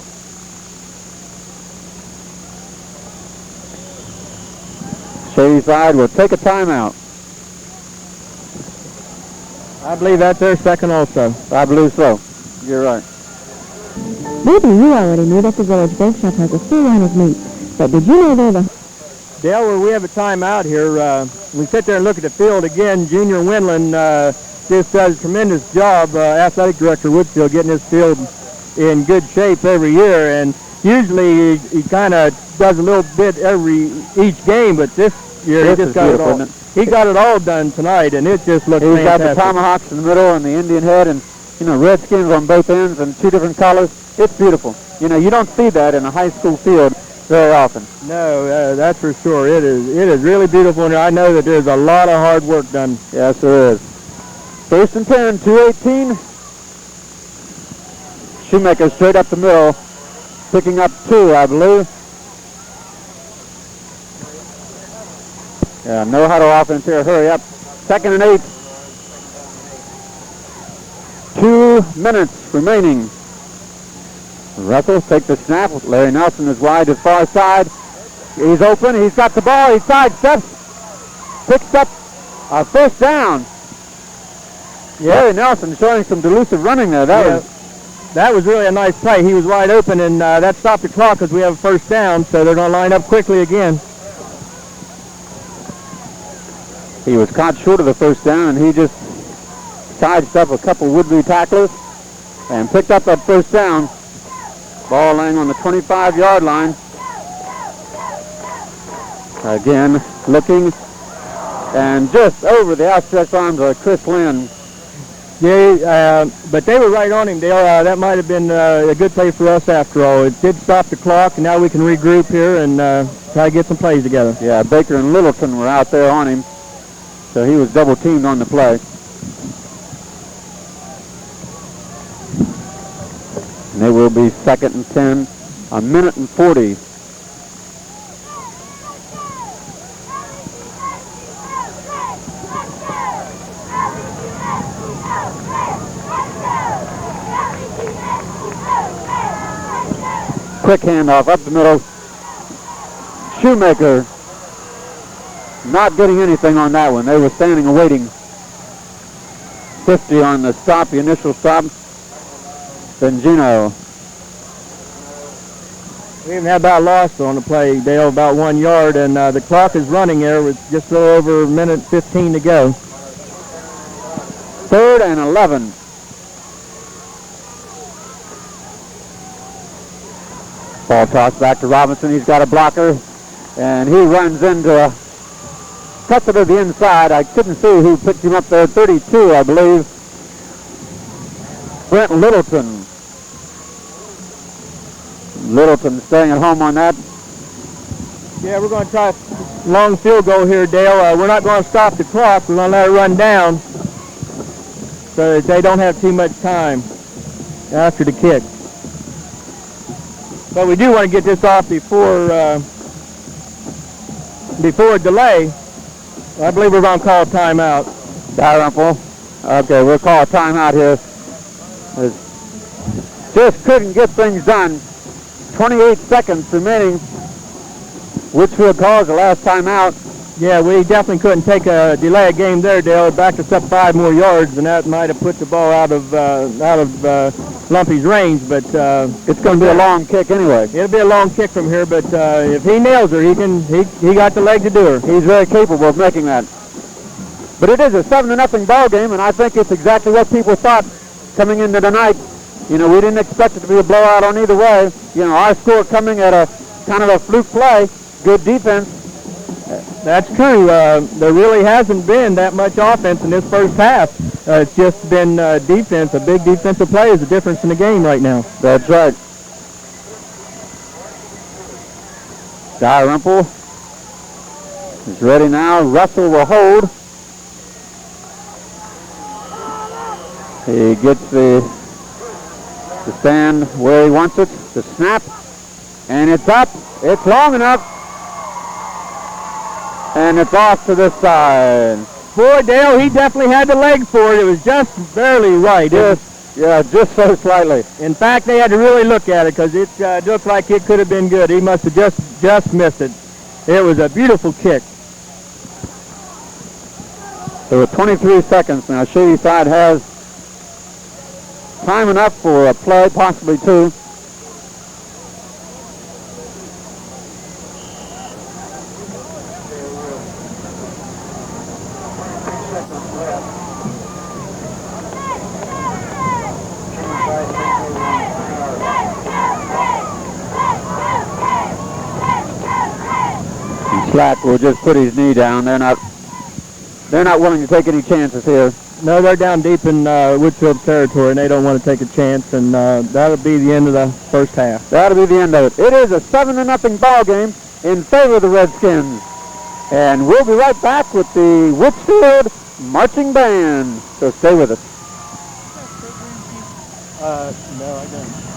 Shadyside will take a timeout. I believe that's their second also. I believe so. You're right. Maybe you already knew that the Village Bake Shop has a full line of meat, but did you know they're the... Dale, we have a timeout here. We sit there and look at the field again. Junior Windland just does a tremendous job, athletic director Woodsfield, getting this field in good shape every year. And usually he kind of does a little bit each game, but this year he just got it all. He got it all done tonight, and it just looks fantastic. He's got the tomahawks in the middle and the Indian head, and redskins on both ends and 2 different colors. It's beautiful. You don't see that in a high school field very often. No, that's for sure. It is really beautiful, and I know that there's a lot of hard work done. Yes, there is. 1st and 10, 2:18. Shoemaker straight up the middle, picking up 2, I believe. Yeah, no huddle offense here. Hurry up. 2nd and 8. 2 minutes remaining. Russell take the snap. Larry Nelson is wide to the far side. He's open. He's got the ball. He sidesteps. Picks up a 1st down. Yeah. Larry Nelson showing some delusive running there. That was really a nice play. He was wide open, and that stopped the clock because we have a 1st down, so they're going to line up quickly again. He was caught short of the 1st down, and he just sidestepped a couple would-be tacklers and picked up that 1st down. Ball laying on the 25-yard line. Again, looking, and just over the outstretched arms of Chris Lynn. Yeah, but they were right on him, Dale. That might have been a good play for us after all. It did stop the clock, and now we can regroup here and try to get some plays together. Yeah, Baker and Littleton were out there on him, so he was double-teamed on the play. And they will be 2nd and 10, 1:40. Quick handoff up the middle. Shoemaker not getting anything on that one. They were standing and waiting. 50 on the stop, the initial stop. Bengino. We even had about lost on the play, Dale, about 1 yard, and the clock is running there with just a little over 1:15 to go. 3rd and 11. Ball tossed back to Robinson. He's got a blocker, and he runs into cuts it to the inside. I couldn't see who picked him up there. 32, I believe. Brent Littleton. Littleton staying at home on that. Yeah, we're going to try a long field goal here, Dale. We're not going to stop the clock. We're going to let it run down so that they don't have too much time after the kick. But we do want to get this off before a delay. I believe we're going to call a timeout. Dalrymple. Okay, we'll call a timeout here. Just couldn't get things done. 28 seconds remaining. Woodsfield calls the last timeout. Yeah, we definitely couldn't take a delay game there, Dale. It backed us up 5 more yards, and that might have put the ball out of Lumpy's range. But it's going to be a long kick anyway. It'll be a long kick from here, but if he nails her, he got the leg to do her. He's very capable of making that. But it is a 7-0 ball game, and I think it's exactly what people thought coming into tonight. We didn't expect it to be a blowout on either way. Our score coming at a kind of a fluke play, good defense. That's true. There really hasn't been that much offense in this first half. It's just been defense. A big defensive play is the difference in the game right now. That's right. Dalrymple is ready now. Russell will hold. He gets the stand where he wants it. The snap. And it's up. It's long enough. And it's off to this side. Boy, Dale, he definitely had the leg for it. It was just barely right. Just so slightly. In fact, they had to really look at it because it looked like it could have been good. He must have just missed it. It was a beautiful kick. There were 23 seconds now. Shadyside has time enough for a play, possibly 2. Slack will just put his knee down. They're not willing to take any chances here. No, they're down deep in Woodsfield territory, and they don't want to take a chance, and that'll be the end of the first half. That'll be the end of it. It is a 7-0 ball game in favor of the Redskins. And we'll be right back with the Woodsfield Marching Band. So stay with us. No, I don't.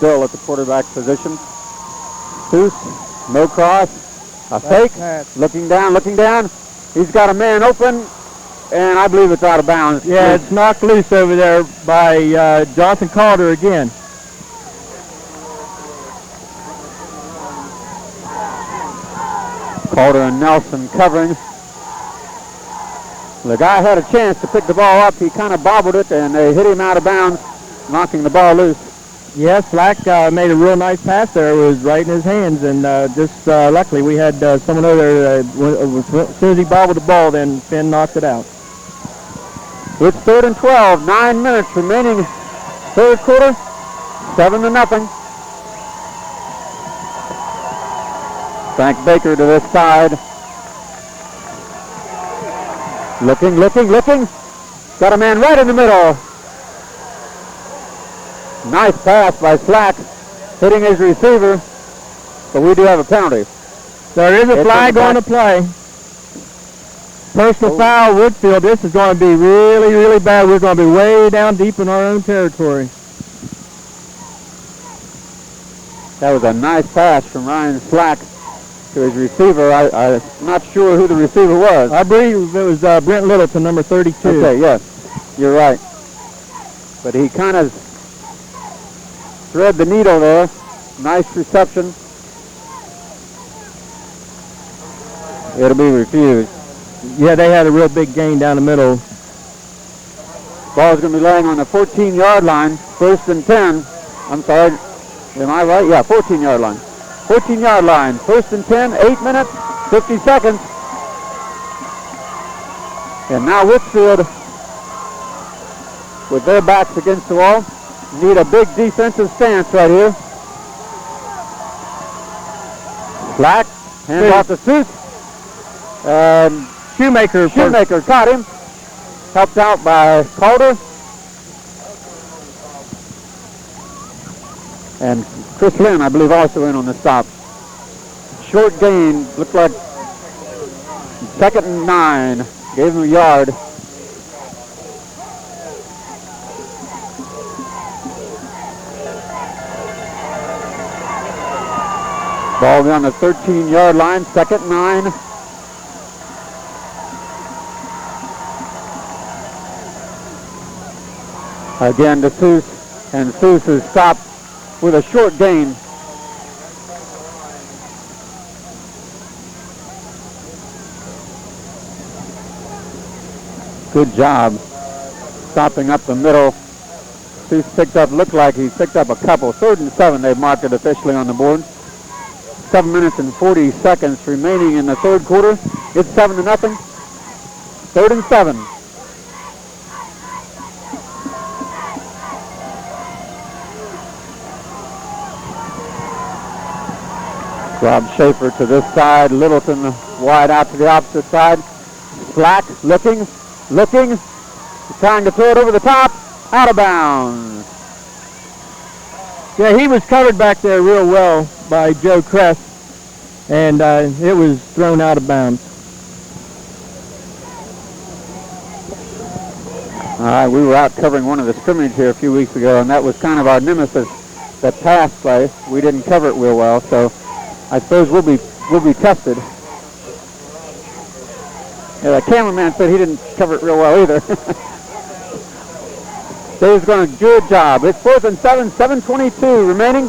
Still at the quarterback position. Seuss, no cross, a fake, looking down. He's got a man open, and I believe it's out of bounds. Yeah, it's knocked loose over there by Jonathan Calder again. Calder and Nelson covering. The guy had a chance to pick the ball up. He kind of bobbled it, and they hit him out of bounds, knocking the ball loose. Yeah, Slack made a real nice pass there. It was right in his hands, and just luckily we had someone over there. As soon as he bobbled the ball, then Finn knocked it out. It's 3rd and 12, 9 minutes remaining, third quarter, 7-0. Frank Baker to this side. Looking. Got a man right in the middle. Nice pass by Slack, hitting his receiver, but we do have a penalty. There is a flag on the play. Personal foul, Woodsfield. This is going to be really, really bad. We're going to be way down deep in our own territory. That was a nice pass from Ryan Slack to his receiver. I'm not sure who the receiver was. I believe it was Brent Littleton, number 32. Okay, yes, you're right. But he kind of thread the needle there. Nice reception. It'll be refused. Yeah, they had a real big gain down the middle. Ball's going to be laying on the 14-yard line. 1st and 10. I'm sorry. Am I right? Yeah, 14-yard line. 14-yard line. 1st and 10. 8 minutes, 50 seconds. And now Woodsfield, with their backs against the wall, need a big defensive stance right here. Slack, hands off to Seuss. And Shoemaker caught him. Helped out by Calder. And Chris Lynn, I believe, also in on the stop. Short gain, looked like 2nd and 9. Gave him a yard. Ball on the 13-yard line, 2nd and 9. Again to Seuss, and Seuss is stopped with a short gain. Good job stopping up the middle. He's picked up, looked like he's picked up a couple. 3rd and 7, they've marked it officially on the board. 7 minutes and 40 seconds remaining in the 3rd quarter. It's 7-0. 3rd and 7. Rob Schaefer to this side. Littleton wide out to the opposite side. Slack looking, trying to throw it over the top. Out of bounds. Yeah, he was covered back there real well by Joe Kress, and it was thrown out of bounds. All right, we were out covering one of the scrimmage here a few weeks ago, and that was kind of our nemesis, that pass play. We didn't cover it real well, so I suppose we'll be tested. Yeah, the cameraman said he didn't cover it real well either. Dave's done a good job. It's 4th and 7, 7:22 remaining.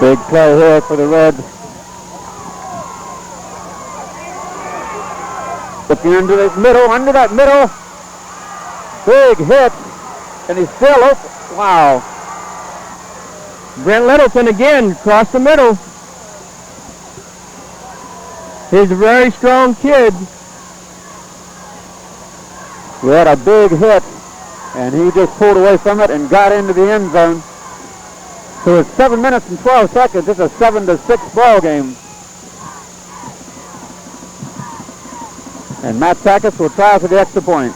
Big play here for the Reds. Looking into the middle, under that middle. Big hit, and he's still open. Wow. Brent Littleton again, across the middle. He's a very strong kid. We had a big hit, and he just pulled away from it and got into the end zone. So it's 7 minutes and 12 seconds. It's a 7-6 ball game. And Matt Sackett will try for the extra point.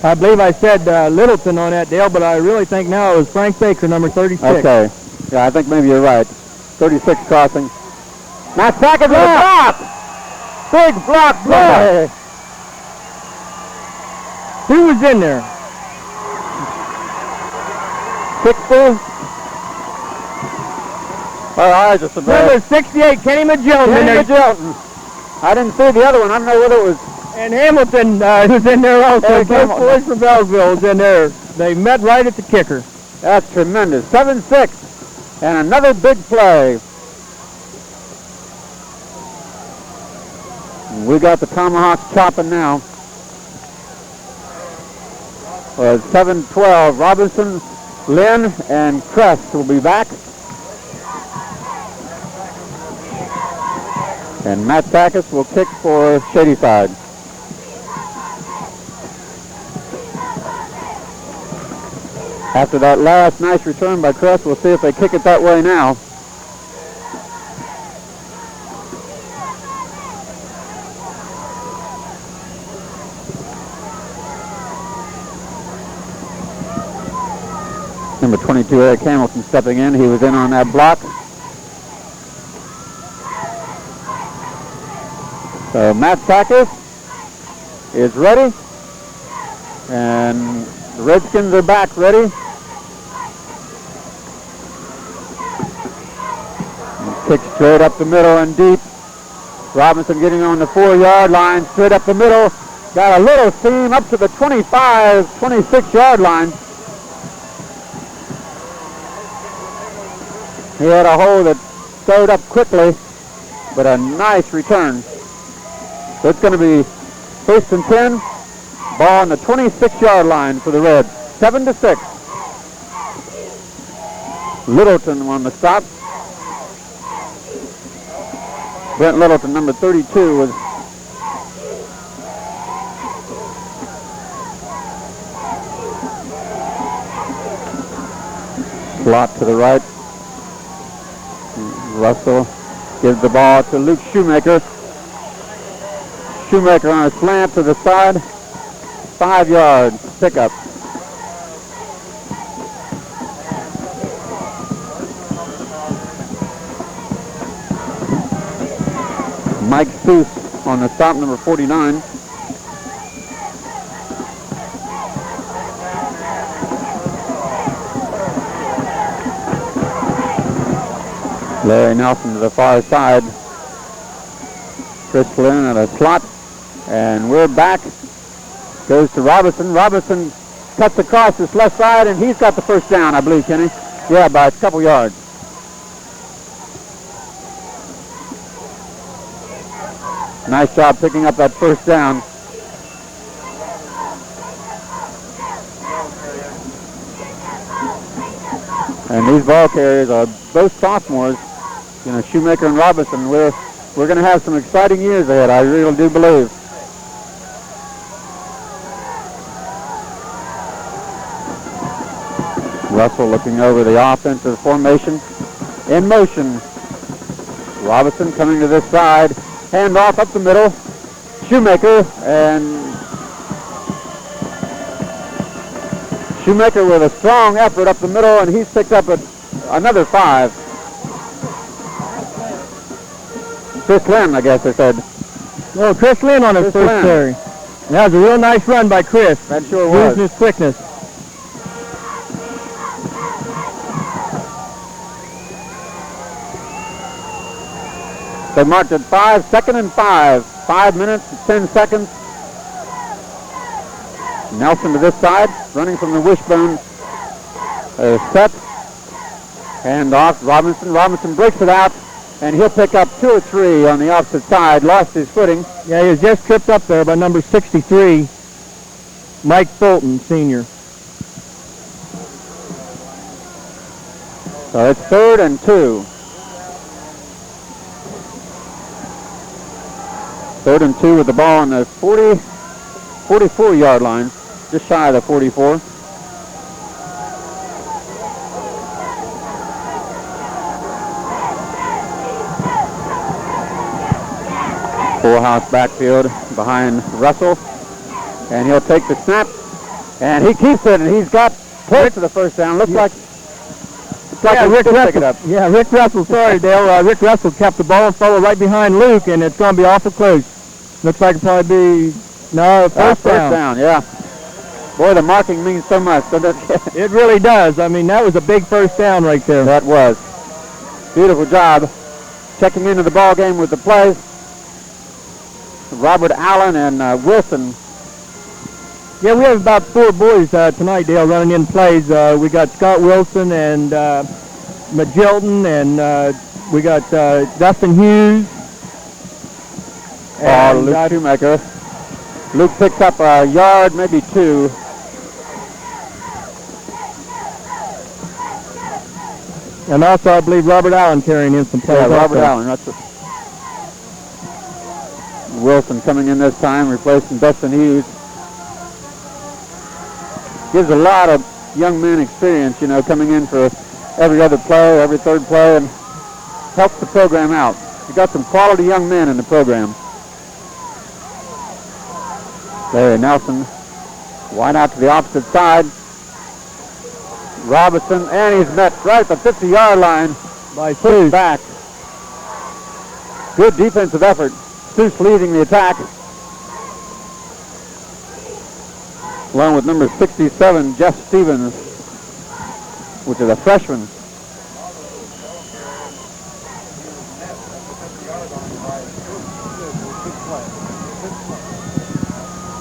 I believe I said Littleton on that, Dale, but I really think now it was Frank Baker, number 36. Okay. Yeah, I think maybe you're right. 36 crossing. Matt Sackett with a block! Big block play! Who was in there? 60. Our eyes are so bad. Number 68, Kenny Magilton in there. Magilton. I didn't see the other one. I don't know whether it was... And Hamilton was in there also. Eric Both Hamilton. boys from Belleville was in there. They met right at the kicker. That's tremendous. 7-6. And another big play. We got the Tomahawks chopping now. 7-12. Robinson, Lynn, and Crest will be back. And Matt Backus will kick for Shadyside. After that last nice return by Crest, we'll see if they kick it that way now. Number 22, Eric Hamilton stepping in. He was in on that block. So Matt Sackers is ready. And the Redskins are back ready. Kick straight up the middle and deep. Robinson getting on the 4-yard line, straight up the middle. Got a little seam up to the 25, 26-yard line. He had a hole that sewed up quickly, but a nice return. So it's going to be 1st and 10. Ball on the 26-yard line for the Reds. 7-6. Littleton on the stop. Brent Littleton, number 32, was slot to the right. Russell gives the ball to Luke Shoemaker. Shoemaker on a slant to the side. 5-yard pickup. Mike Seuss on the stop, number 49. Larry Nelson to the far side. Chris Flynn at a slot. And we're back Goes to Robinson. Robinson cuts across this left side, and he's got the first down, I believe, Kenny. Yeah, by a couple yards. Nice job picking up that first down. And these ball carriers are both sophomores, Shoemaker and Robinson. We're going to have some exciting years ahead, I really do believe. Russell looking over the offensive formation. In motion. Robinson coming to this side. Hand off up the middle. Shoemaker, and Shoemaker with a strong effort up the middle, and he's picked up another 5. Chris Lynn, I guess I said. Oh, Chris Lynn on his first carry. That was a real nice run by Chris. That sure was. Using his quickness. They marked at 5, 2nd and 5. 5 minutes, 10 seconds. Nelson to this side, running from the wishbone. Set. Hand off. Robinson. Robinson breaks it out, and he'll pick up 2 or 3 on the opposite side. Lost his footing. Yeah, he was just tripped up there by number 63, Mike Fulton, senior. So it's 3rd and 2. 3rd and 2 with the ball on the 44-yard line, just shy of the 44. Full house backfield behind Russell, and he'll take the snap, and he keeps it, and he's got close to the first down. Looks like Rick Russell. Pick it up. Yeah, Rick Russell. Sorry, Dale. Rick Russell kept the ball and followed right behind Luke, and it's going to be awful close. Looks like it'll probably be first down. Yeah. Boy, the marking means so much, doesn't it? It really does. I mean, that was a big first down right there. That was. Beautiful job. Checking into the ball game with the play. Robert Allen and Wilson. Yeah, we have about 4 boys tonight, Dale, running in plays. We got Scott Wilson and Magilton, and we got Dustin Hughes. And Luke Shoemaker. Luke picks up a yard, maybe 2. And also, I believe Robert Allen carrying in some plays. Yeah, Robert Allen. That's it. Wilson coming in this time, replacing Dustin Hughes. Gives a lot of young men experience, coming in for every other play, every third play, and helps the program out. You got some quality young men in the program. There, Nelson, wide out to the opposite side. Robinson, and he's met right at the 50-yard line by Seuss. Back. Good defensive effort. Seuss leading the attack. Along with number 67, Jeff Stevens, which is a freshman.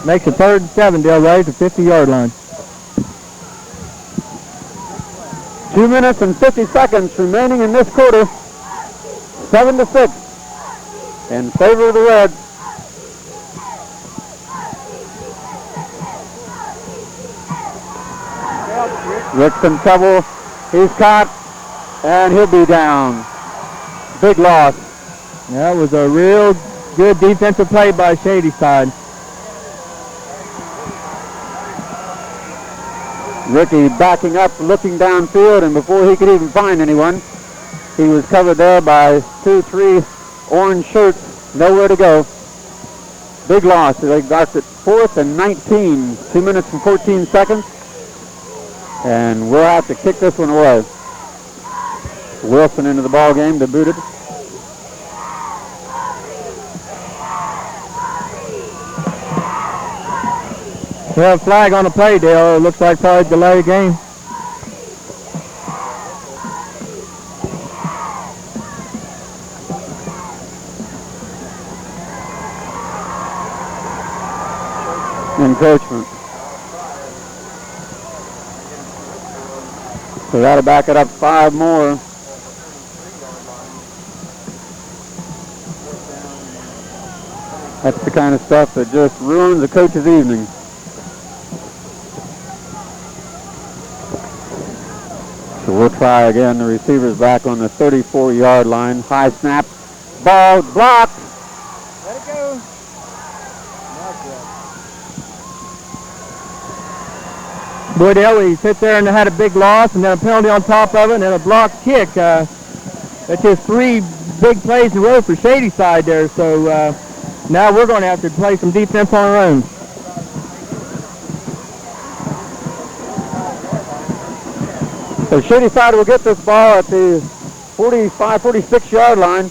Makes it 3rd and 7, Dale, right at the 50-yard line. 2 minutes and 50 seconds remaining in this quarter. 7-6 in favor of the Reds. Rick's in trouble. He's caught, and he'll be down. Big loss. That was a real good defensive play by Shadyside. Ricky backing up, looking downfield, and before he could even find anyone, he was covered there by 2-3 orange shirts. Nowhere to go. Big loss. They got it 4th and 19. 2 minutes and 14 seconds. And we'll have to kick this one away. Wilson into the ball game to boot it. We have a flag on the play, Dale. It looks like probably delay the game. encroachment. So that'll back it up 5 more. That's the kind of stuff that just ruins the coach's evening. So we'll try again. The receiver's back on the 34-yard line. High snap. Ball blocked. Let it go. Boy, Dale, he sit there and had a big loss, and then a penalty on top of it, and then a blocked kick. That's just 3 big plays in a row for Shadyside there. So now we're going to have to play some defense on our own. So Shadyside will get this ball at the 45, 46-yard line,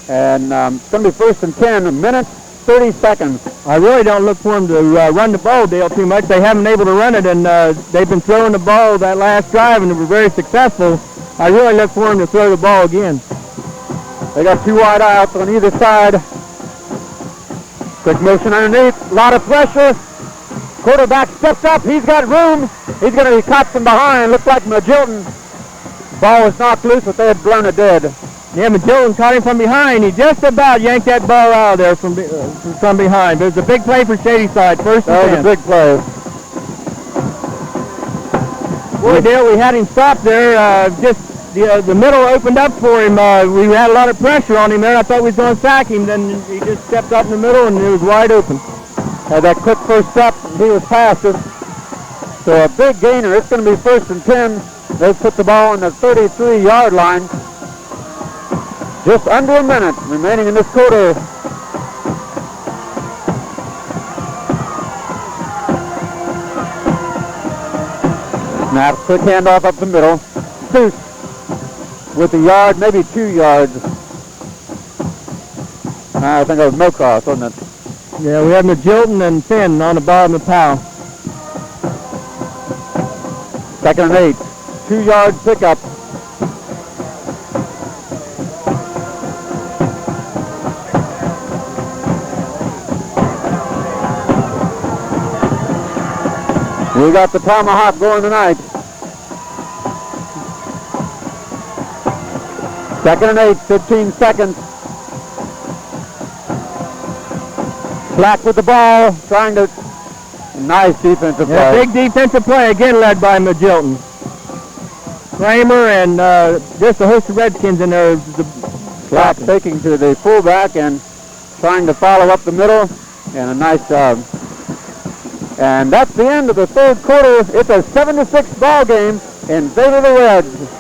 and it's going to be 1st and 10, a minute, 30 seconds. I really don't look for them to run the ball, Dale, too much. They haven't been able to run it, and they've been throwing the ball that last drive, and they were very successful. I really look for them to throw the ball again. They got 2 wide outs on either side. Quick motion underneath, a lot of pressure. Quarterback steps up, he's got room. He's going to be caught from behind. Looks like Magilton. Ball was knocked loose, but they had blown it dead. Yeah, Magilton caught him from behind. He just about yanked that ball out of there from behind. But it was a big play for Shadyside, 1st and 10. That was a big play. Boy, Dale, we had him stopped there. Just the middle opened up for him. We had a lot of pressure on him there. I thought we was going to sack him. Then he just stepped up in the middle, and it was wide open. Had that quick first step, and he was past us. So a big gainer. It's going to be 1st and 10. They've put the ball on the 33-yard line. Just under a minute remaining in this quarter. Snap, quick handoff up the middle. Seuss with a yard, maybe 2 yards. I think it was no cross, wasn't it? Yeah, we have Magilton and Finn on the bottom of the pile. 2nd and 8. 2-yard pickup. We got the tomahawk going tonight. 2nd and 8, 15 seconds. Black with the ball, trying to... Nice defensive play. Yeah, big defensive play, again led by Magilton. Kramer and just a host of Redskins in there. Black taking to the fullback and trying to follow up the middle, and a nice job. And that's the end of the 3rd quarter. It's a 7-6 ball game in favor of the Reds.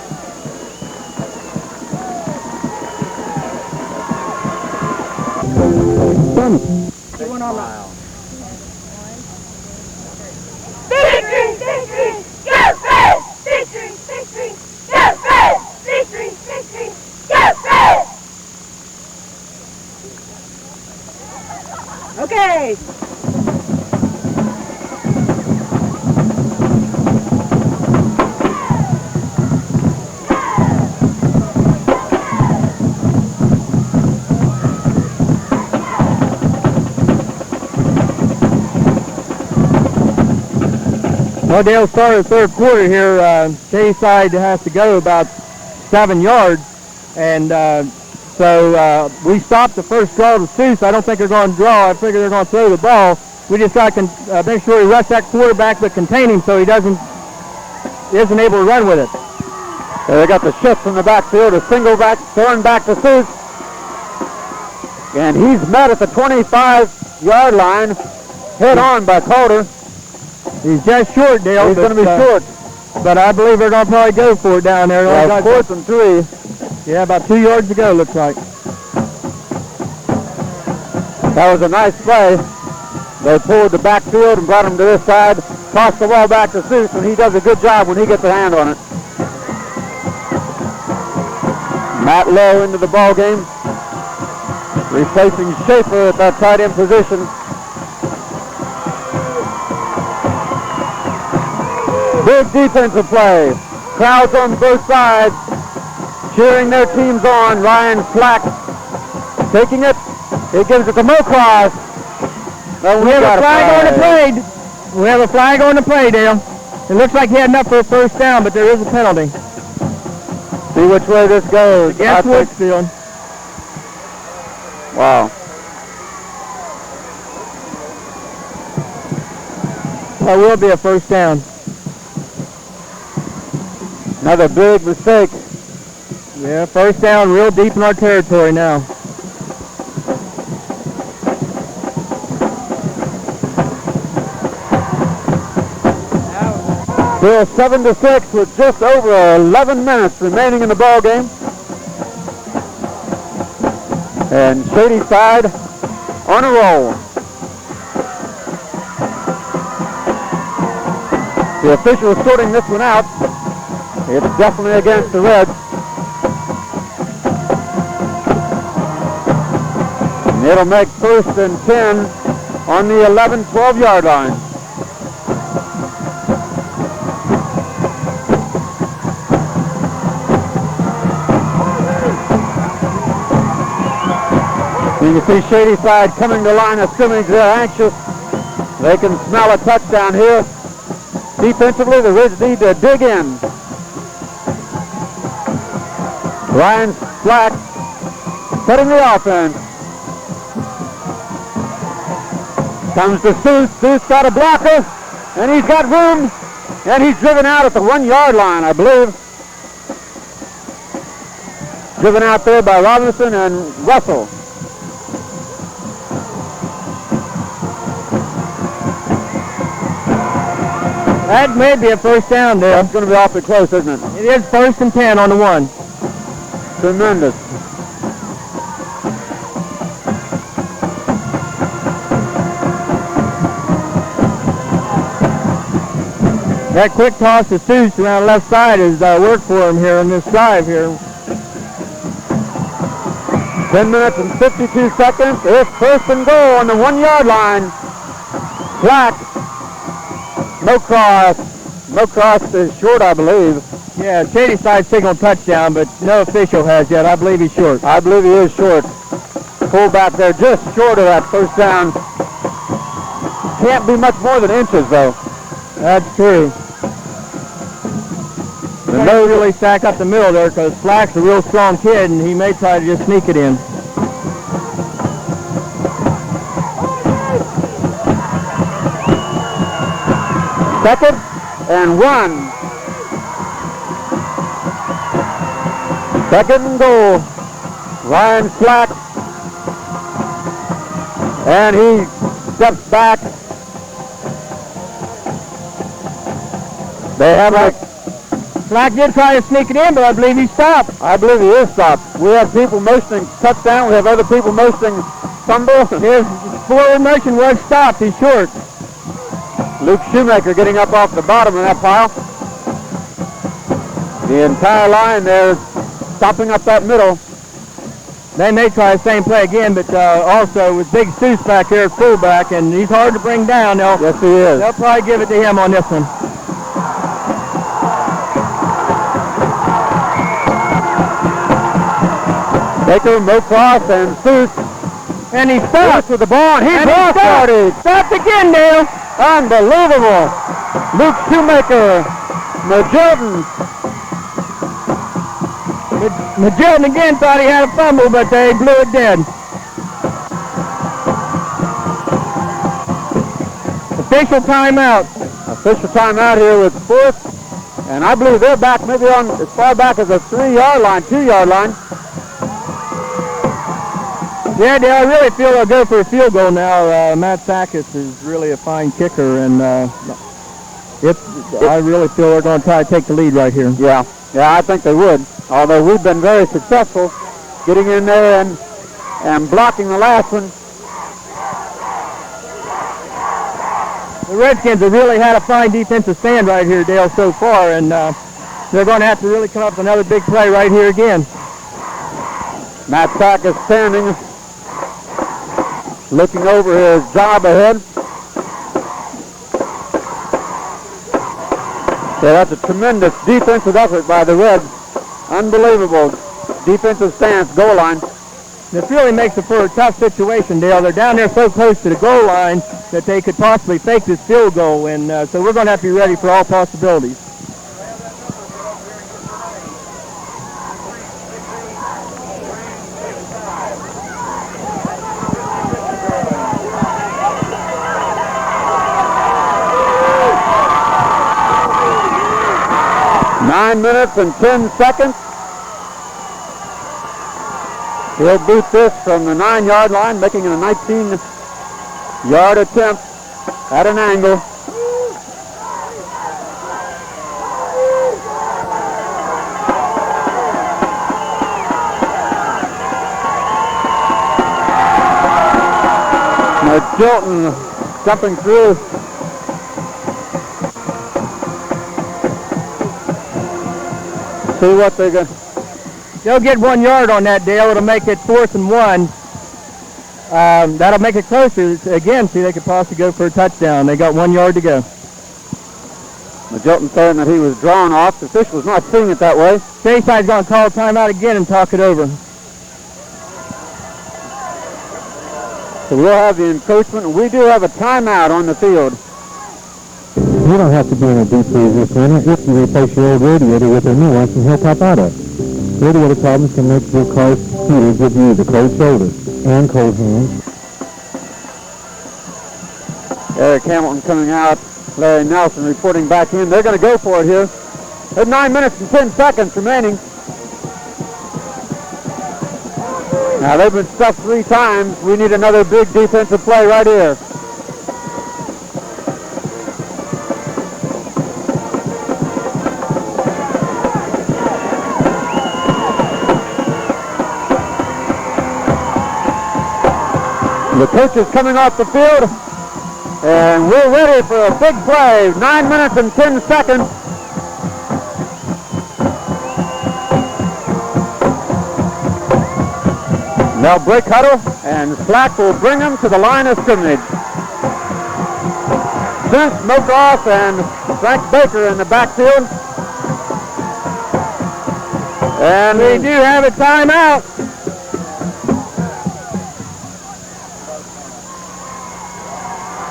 Victory! Victory! Go Reds! Victory! Victory! Go Reds! Victory! Victory! Go Reds! Okay. Well, Dale, started the 3rd quarter here. Shadyside has to go about 7 yards, and so we stopped the first draw to Seuss. I don't think they're going to draw. I figure they're going to throw the ball. We just got to make sure we rush that quarterback but contain him so he isn't able to run with it. So they got the shift from the backfield, a single back, throwing back to Seuss. And he's met at the 25-yard line, head on by Calder. He's just short, Dale. He's going to be short. But I believe they're going to probably go for it down there. Yeah, 4th and 3. Yeah, about 2 yards to go, looks like. That was a nice play. They pulled the backfield and brought him to this side, tossed the ball back to Seuss, and he does a good job when he gets a hand on it. Matt Lowe into the ball game, replacing Schaefer at that tight end position. Big defensive play. Crowds on both sides cheering their teams on. Ryan Flack taking it. He gives it to Mocross. No, We have got a flag on the play. We have a flag on the play, Dale. It looks like he had enough for a first down, but there is a penalty. See which way this goes. Against Woodsfield. Wow. That will be a first down. Another big mistake. Yeah, first down, real deep in our territory now. Still 7-6 with just over 11 minutes remaining in the ball game. And Shadyside on a roll. The official is sorting this one out. It's definitely against the Reds. And it'll make first and 10 on the 11-12 yard line. You can see Shadyside coming to line of scrimmage. They're anxious. They can smell a touchdown here. Defensively, the Reds need to dig in. Ryan Slack setting the offense. Comes to Seuss. Seuss got a blocker, and he's got room, and he's driven out at the 1 yard line, I believe. Driven out there by Robinson and Russell. That may be a first down there. That's going to be awfully close, isn't it? It is first and 10 on the 1. Tremendous. That quick toss to Seuss around the left side has worked for him here in this drive here. 10 minutes and 52 seconds. It's first and goal on the 1 yard line. Slack. No cross. No cross is short, I believe. Yeah, Shadyside signaled touchdown, but no official has yet. I believe he's short. I believe he is short. Fullback there just short of that first down. Can't be much more than inches, though. That's true. They may really stack up the middle there because Slack's a real strong kid, and he may try to just sneak it in. Second and 1. Second and goal. Ryan Slack. And he steps back. They have a... Slack did try to sneak it in, but I believe he stopped. I believe he is stopped. We have people motioning touchdown. We have other people motioning fumble. His forward motion was stopped. He's short. Luke Shoemaker getting up off the bottom of that pile. The entire line there stopping up that middle. They may try the same play again, but also with Big Seuss back here at fullback, and he's hard to bring down. Yes, he is. They'll probably give it to him on this one. Baker, Mocross, and Seuss. And he stopped. With the ball, and he's off yardage. Stopped again, Dale. Unbelievable. Luke Shoemaker, Majordan. Majordan again thought he had a fumble, but they blew it dead. Official timeout. Official timeout here with fourth. And I believe they're back maybe on as far back as a 3 yard line, 2 yard line. Yeah, Dale, I really feel they'll go for a field goal now. Matt Sakis is really a fine kicker, and I really feel they're going to try to take the lead right here. Yeah, I think they would. Although we've been very successful getting in there and blocking the last one. The Redskins have really had a fine defensive stand right here, Dale, so far, and they're going to have to really come up with another big play right here again. Matt Sakis standing, looking over his job ahead. So that's a tremendous defensive effort by the Reds. Unbelievable defensive stance, goal line. This really makes it for a tough situation, Dale. They're down there so close to the goal line that they could possibly fake this field goal, and so we're going to have to be ready for all possibilities. Nine minutes and 10 seconds. He'll boot this from the 9-yard line, making it a 19-yard attempt at an angle. Now Jilton jumping through. See what they're going to... They'll get 1 yard on that, Dale. It'll make it 4th and 1. That'll make it closer. Again, see, they could possibly go for a touchdown. They got 1 yard to go. Jilton saying that he was drawn off. The official was not seeing it that way. Shadyside going to call timeout again and talk it over. So we'll have the encroachment, and we do have a timeout on the field. You don't have to be in a deep freeze this winter if you replace your old radiator with a new one from Hilltop Auto. Radiator problems can make your car's heaters give you the cold shoulders and cold hands. Eric Hamilton coming out. Larry Nelson reporting back in. They're going to go for it here. There's 9 minutes and 10 seconds remaining. Now they've been stuffed 3 times. We need another big defensive play right here. The coach is coming off the field, and we're ready for a big play. 9 minutes and 10 seconds. Now break huddle, and Slack will bring them to the line of scrimmage. Vince Mokoff and Frank Baker in the backfield. And we do have a timeout.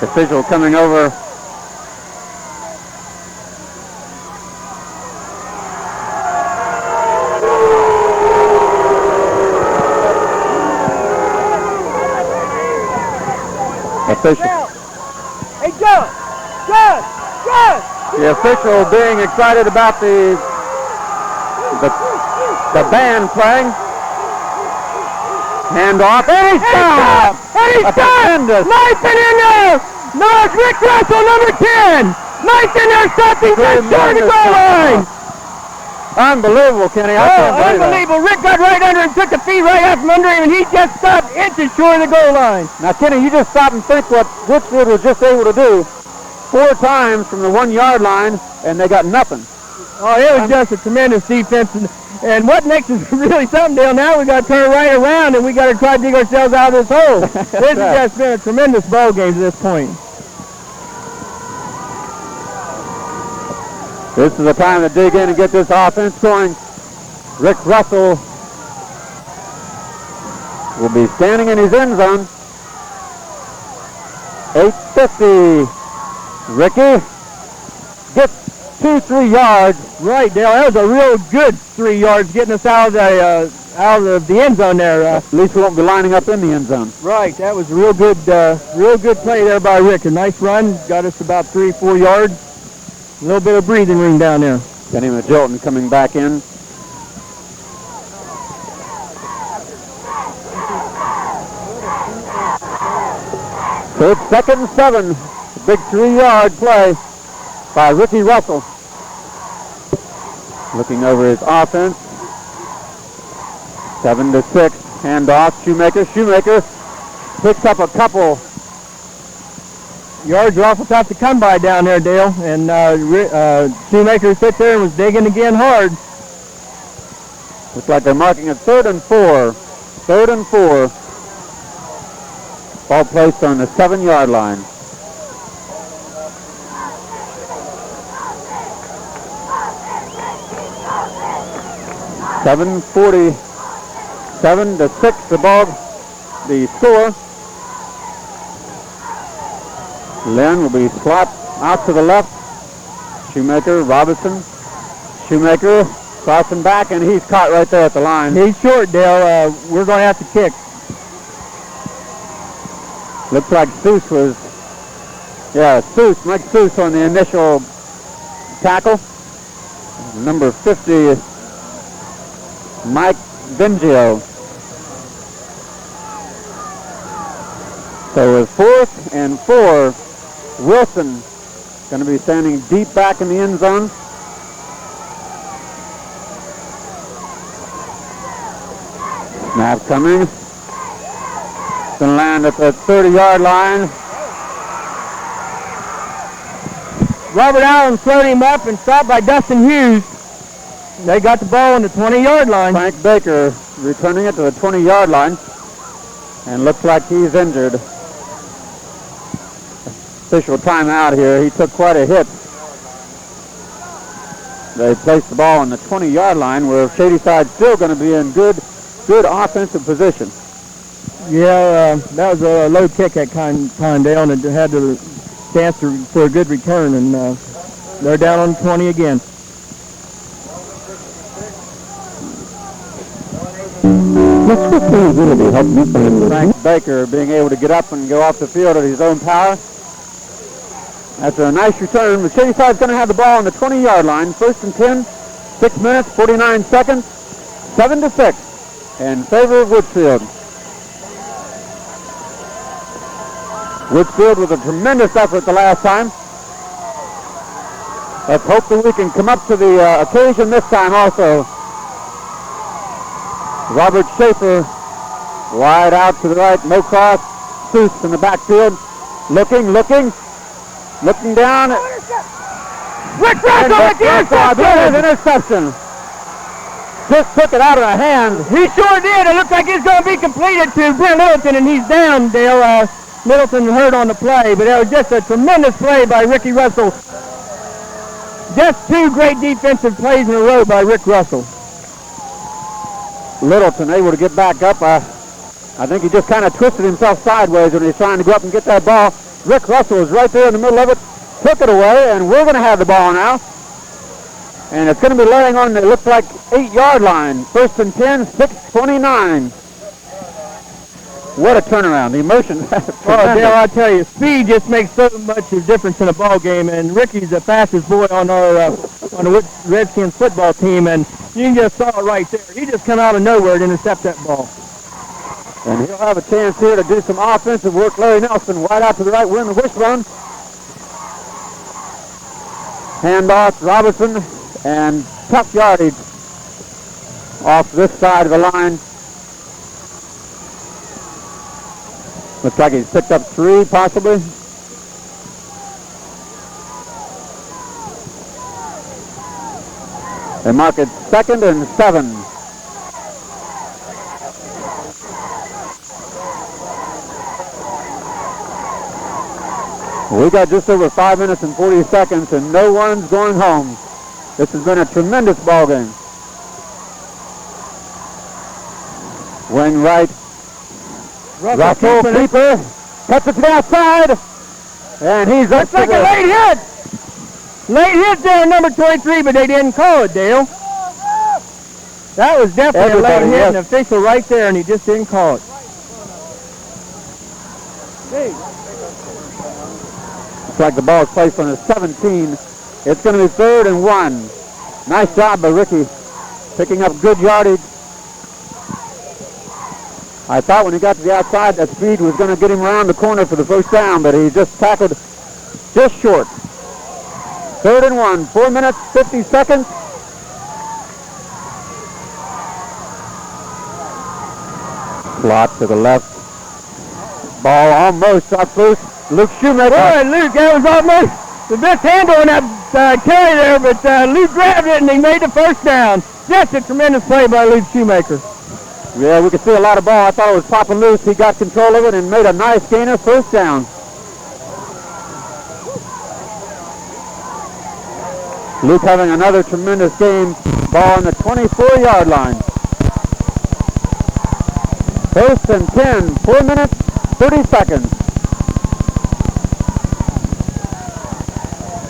Official coming over. Official. Hey, John! The official being excited about the band playing. Hand off. And he's stopped! And he's stopped! Nice and in there! No, it's Rick Russell, number 10! Nice in there, stopping just short of the goal line! Unbelievable, Kenny. I can't believe that. Unbelievable. Rick got right under him, took the feet right out from under him, and he just stopped inches short of the goal line. Now, Kenny, you just stop and think what Woodsfield was just able to do. 4 times from the 1 yard line, and they got nothing. Oh, it was just a tremendous defense. And what makes us really something, Dale, now we got to turn right around and we got to try to dig ourselves out of this hole. This has just been a tremendous ball game to this point. This is the time to dig in and get this offense going. Rick Russell will be standing in his end zone. 8:50. Ricky gets 2-3 yards. Right, Dale. That was a real good 3 yards getting us out of the end zone there. At least we won't be lining up in the end zone. Right. That was a real good play there by Rick. A nice run. Got us about 3-4 yards. A little bit of breathing room down there. Kenny Jilton coming back in. So it's 2nd and 7. A big 3-yard play by Ricky Russell. Looking over his offense. 7-6. Handoff. Shoemaker picks up a couple. Yards are awful tough to come by down there, Dale. And Shoemaker sits there and was digging again hard. Looks like they're marking it 3rd and 4. 3rd and 4. Ball placed on the 7-yard line. 7-6 the score. Lynn will be slapped out to the left. Shoemaker, Robinson. Shoemaker crossing back, and he's caught right there at the line. He's short, Dale. We're going to have to kick. Looks like Seuss was, Mike Seuss on the initial tackle. Number 50, Mike Bengio. So with 4th and 4, Wilson going to be standing deep back in the end zone. Snap coming. It's going to land at the 30-yard line. Robert Allen slowed him up and stopped by Dustin Hughes. They got the ball on the 20-yard line. Frank Baker returning it to the 20-yard line. And looks like he's injured. Official timeout here. He took quite a hit. They placed the ball on the 20-yard line where Shadyside's still going to be in good offensive position. Yeah, that was a low kick at Condell, and it had the chance for a good return, and they're down on 20 again. Let's switch things in to help you find the Frank Baker being able to get up and go off the field at his own power. After a nice return, the Shadyside's going to have the ball on the 20-yard line. 1st and 10, 6 minutes, 49 seconds, 7-6 in favor of Woodsfield. Woodsfield with a tremendous effort the last time. Let's hope that we can come up to the occasion this time also. Robert Schaefer wide out to the right, no cross. Seuss in the backfield, looking down. Rick Russell, interception. Just took it out of the hand. He sure did. It looks like it's going to be completed to Brent Littleton, and he's down, Dale. Littleton hurt on the play, but it was just a tremendous play by Ricky Russell. Just 2 great defensive plays in a row by Rick Russell. Littleton able to get back up. I think he just kind of twisted himself sideways when he was trying to go up and get that ball. Rick Russell was right there in the middle of it, took it away, and we're going to have the ball now. And it's going to be laying on, it looks like, 8-yard line. 1st and 10, 6:29. What a turnaround. The emotion. Oh, Dale, I tell you, speed just makes so much of a difference in a ball game, and Ricky's the fastest boy on the Redskins football team, and you just saw it right there. He just come out of nowhere to intercept that ball. And he'll have a chance here to do some offensive work. Larry Nelson wide out to the right, win the wishbone. Handoff, Robinson, and tough yardage off this side of the line. Looks like he's picked up 3, possibly. They mark it 2nd and 7. We got just over 5 minutes and 40 seconds, and no one's going home. This has been a tremendous ball game. Wainwright. Russell, keeper, cuts it to the outside, and he's up. Looks like a late hit. Late hit there, number 23, but they didn't call it, Dale. That was definitely a late hit, an official right there, and he just didn't call it. Looks like the ball is placed on the 17. It's going to be 3rd and 1. Nice job by Ricky, picking up good yardage. I thought when he got to the outside that speed was going to get him around the corner for the first down, but he just tackled just short. 3rd and 1, 4 minutes, 50 seconds. Slot to the left. Ball almost up loose. Luke Shoemaker. Boy, Luke, that was almost the best handle on that carry there, but Luke grabbed it and he made the first down. Just a tremendous play by Luke Shoemaker. Yeah, we could see a lot of ball. I thought it was popping loose. He got control of it and made a nice gainer, 1st down. Luke having another tremendous game. Ball on the 24-yard line. First and 10, 4 minutes, 30 seconds.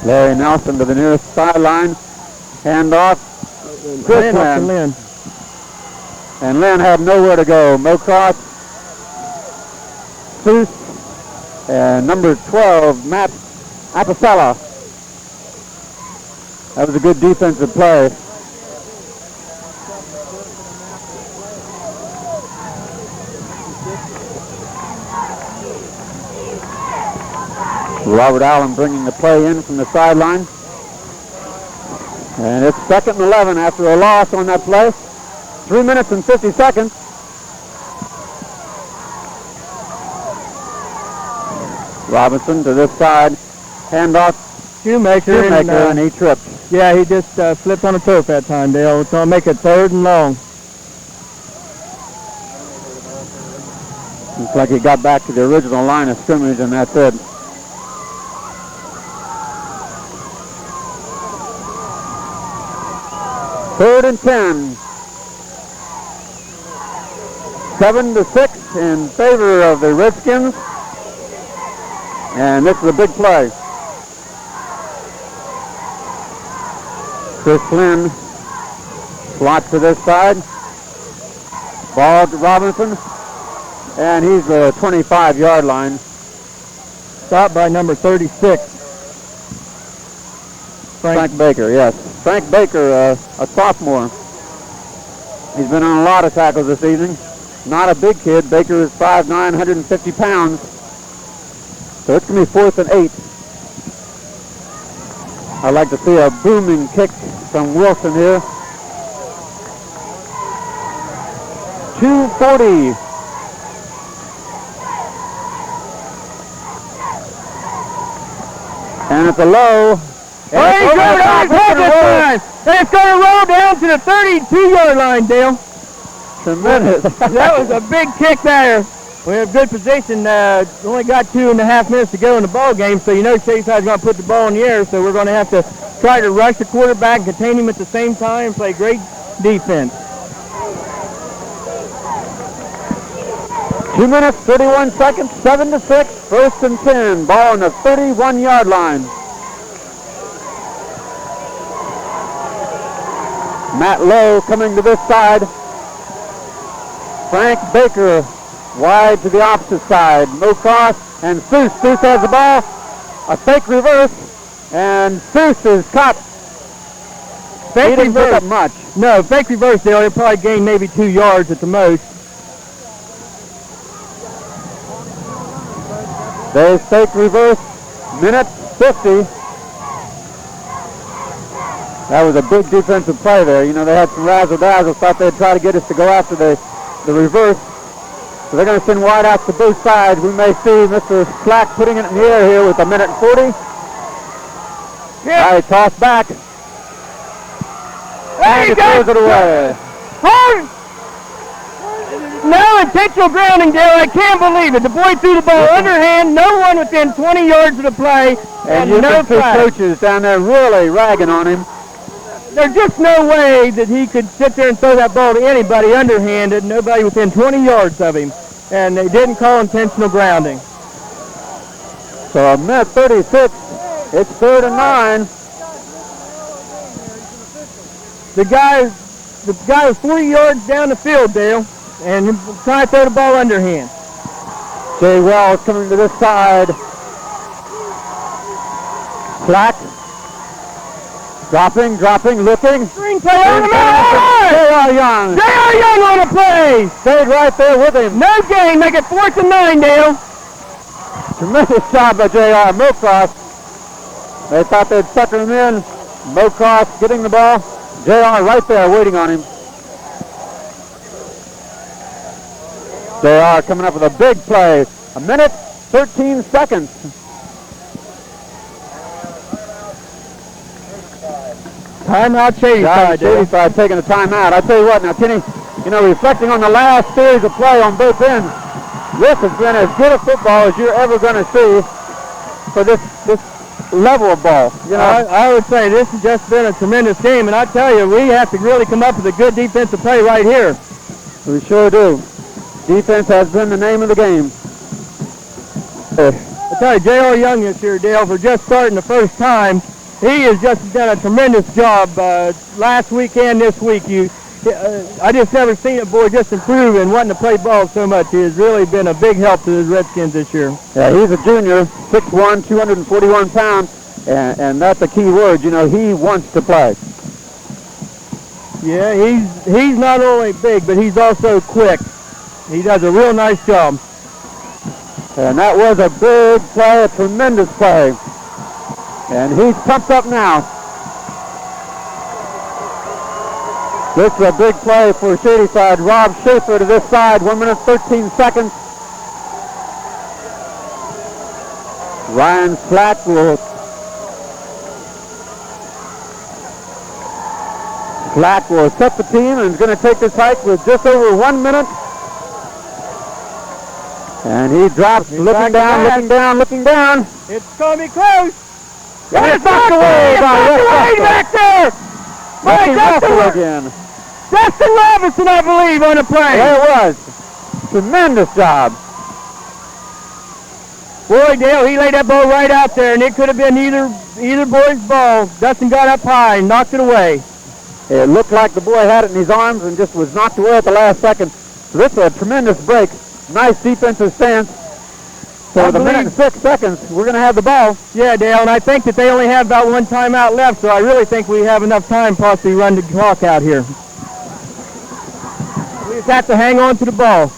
Larry Nelson to the nearest sideline. Handoff. Chris Lynn. And Lynn had nowhere to go. Mocross, Seuss, and number 12, Matt Apicella. That was a good defensive play. Robert Allen bringing the play in from the sideline. And it's 2nd and 11 after a loss on that play. 3 minutes and 50 seconds. Robinson to this side. Handoff. Shoemaker and he tripped. Yeah, he just slipped on the turf that time, Dale. It's going to make it 3rd and long. Looks like he got back to the original line of scrimmage, and that's it. Third and 10. 7-6 in favor of the Redskins. And this is a big play. Chris Lynn slots to this side. Ball to Robinson. And he's the 25-yard line. Stopped by number 36. Frank Baker, yes. Frank Baker, a sophomore. He's been on a lot of tackles this evening. Not a big kid. Baker is 5'9", 150 pounds. So it's going to be 4th and 8. I'd like to see a booming kick from Wilson here. 2:40. And it's a low. And it's going to roll down to the 32-yard line, Dale. Tremendous. That was a big kick there. We have good position. Only got 2.5 minutes to go in the ball game, so you know Shadyside going to put the ball in the air, so we're going to have to try to rush the quarterback and contain him at the same time and play great defense. 2 minutes, 31 seconds, 7-6, 1st and 10. Ball on the 31-yard line. Matt Lowe coming to this side. Frank Baker wide to the opposite side. Mocross and Seuss. Seuss has the ball. A fake reverse. And Seuss is caught. Fake He didn't pick reverse. up much. No, fake reverse, Dale. He'll probably gain maybe 2 yards at the most. There's fake reverse. Minute 50. That was a big defensive play there. You know, they had some razzle-dazzle, thought they'd try to get us to go after the reverse. So they're going to send wideouts to both sides. We may see Mr. Slack putting it in the air here with 1:40. Yeah. All right, toss back. And he throws it away. No intentional grounding, Dale. I can't believe it. The boy threw the ball underhand, no one within 20 yards of the play, and you no can see coaches down there really ragging on him. There's just no way that he could sit there and throw that ball to anybody underhanded, nobody within 20 yards of him. And they didn't call intentional grounding. So 1:36, it's 3rd and 9. The guy was 40 yards down the field, Dale, and trying to throw the ball underhand. Jay Wells coming to this side. Slack. Dropping, looking. Screen play on the man! J.R. Young. J.R. Young on the play! Stayed right there with him. No gain, make it 4th and 9, Dale. Tremendous job by J.R. Mocross. They thought they'd sucker him in. Mocross getting the ball. J.R. right there waiting on him. J.R. coming up with a big play. 1:13 seconds. Timeout Shadyside. Shadyside taking a timeout. I tell you what, now Kenny, you know, reflecting on the last series of play on both ends, this has been as good a football as you're ever going to see for this level of ball. You know, I would say this has just been a tremendous game, and I tell you, we have to really come up with a good defensive play right here. We sure do. Defense has been the name of the game. I tell you, J.R. Young this year, Dale, for just starting the first time, he has just done a tremendous job last weekend, this week. I just never seen a boy just improve and wanting to play ball so much. He has really been a big help to the Redskins this year. Yeah, he's a junior, 6'1", 241 pounds, and that's a key word. You know, he wants to play. Yeah, he's not only big, but he's also quick. He does a real nice job. And that was a big play, a tremendous play. And he's pumped up now. This is a big play for Shadyside. Rob Schaefer to this side, 1 minute 13 seconds. Ryan Slack will set the team and is going to take this hike with just over 1 minute. And he drops, looking down. It's going to be close. And it's knocked away by back there. Rusty Russell again. Dustin Robinson, I believe, on the play. There it was. Tremendous job. Boy, Dale, he laid that ball right out there, and it could have been either boy's ball. Dustin got up high and knocked it away. It looked like the boy had it in his arms and just was knocked away at the last second. So this is a tremendous break. Nice defensive stance. So with a minute and 6 seconds, we're going to have the ball. Yeah, Dale, and I think that they only have about one timeout left, so I really think we have enough time possibly to run the clock out here. We just have to hang on to the ball.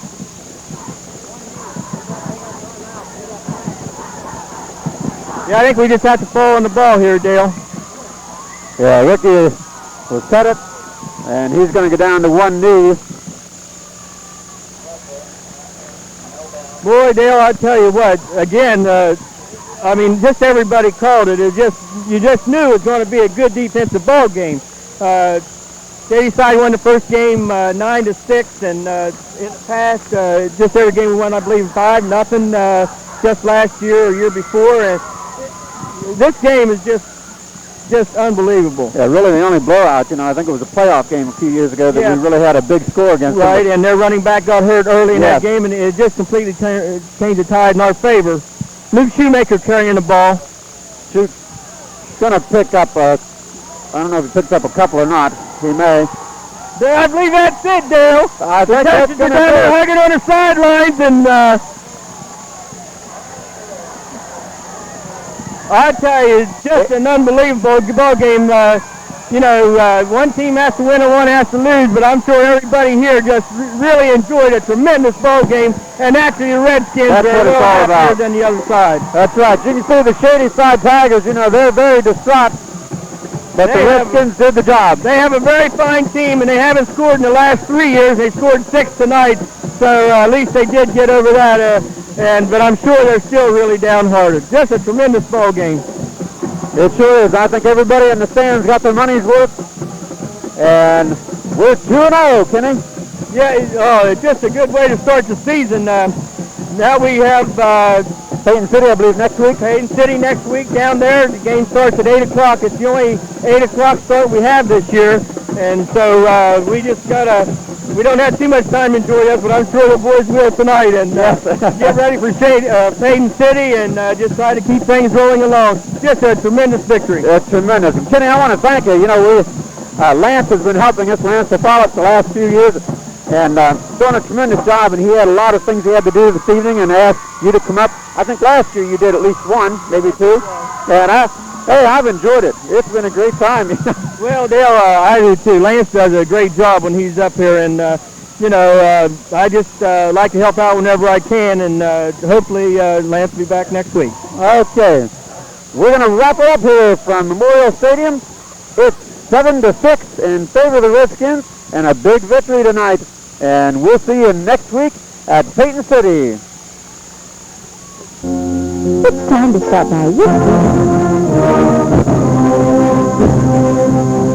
Yeah, I think we just have to fall on the ball here, Dale. Yeah, Ricky will set it, and he's going to go down to one knee. Boy, Dale, I tell you what, again, I mean, just everybody called it. You just knew it was going to be a good defensive ball game. Shadyside won the first game 9-6, and in the past, just every game we won, I believe, 5-0, just last year or year before. And this game is just unbelievable. Yeah, really the only blowout. You know, I think it was a playoff game a few years ago that we really had a big score against them. Right, and their running back got hurt early in that game, and it just completely changed the tide in our favor. Luke Shoemaker carrying the ball. Going to pick up I don't know if he picks up a couple or not. He may. I believe that's it, Dale. I think that's going to be it. Hugging on the sidelines, and I tell you, it's just an unbelievable ball game. One team has to win and one has to lose, but I'm sure everybody here just really enjoyed a tremendous ball game, and actually the Redskins are a little happier than the other side. That's right. You can see the Shadyside Tigers, they're very distraught, but the Redskins did the job. They have a very fine team, and they haven't scored in the last 3 years. They scored 6 tonight, so at least they did get over that. But I'm sure they're still really downhearted. Just a tremendous ball game. It sure is. I think everybody in the stands got their money's worth. And we're 2-0, Kenny. Yeah, it's just a good way to start the season. Now we have Payton City, I believe, next week. Payton City next week down there. The game starts at 8 o'clock. It's the only 8 o'clock start we have this year. And so we just we don't have too much time to enjoy this, but I'm sure the boys will tonight. And get ready for Payton City and just try to keep things rolling along. Just a tremendous victory. It's tremendous. And Kenny, I want to thank you. Lance has been helping us, Lance Safalis, the last few years, and doing a tremendous job. And he had a lot of things he had to do this evening and asked you to come up. I think last year you did at least one, maybe two. And I've enjoyed it. It's been a great time. Well, Dale, I do too. Lance does a great job when he's up here, and I just like to help out whenever I can, and hopefully Lance will be back next week. Okay, we're going to wrap it up here from Memorial Stadium. It's 7-6 in favor of the Redskins, and a big victory tonight. And we'll see you next week at Payton City. It's time to stop by Woodsfield.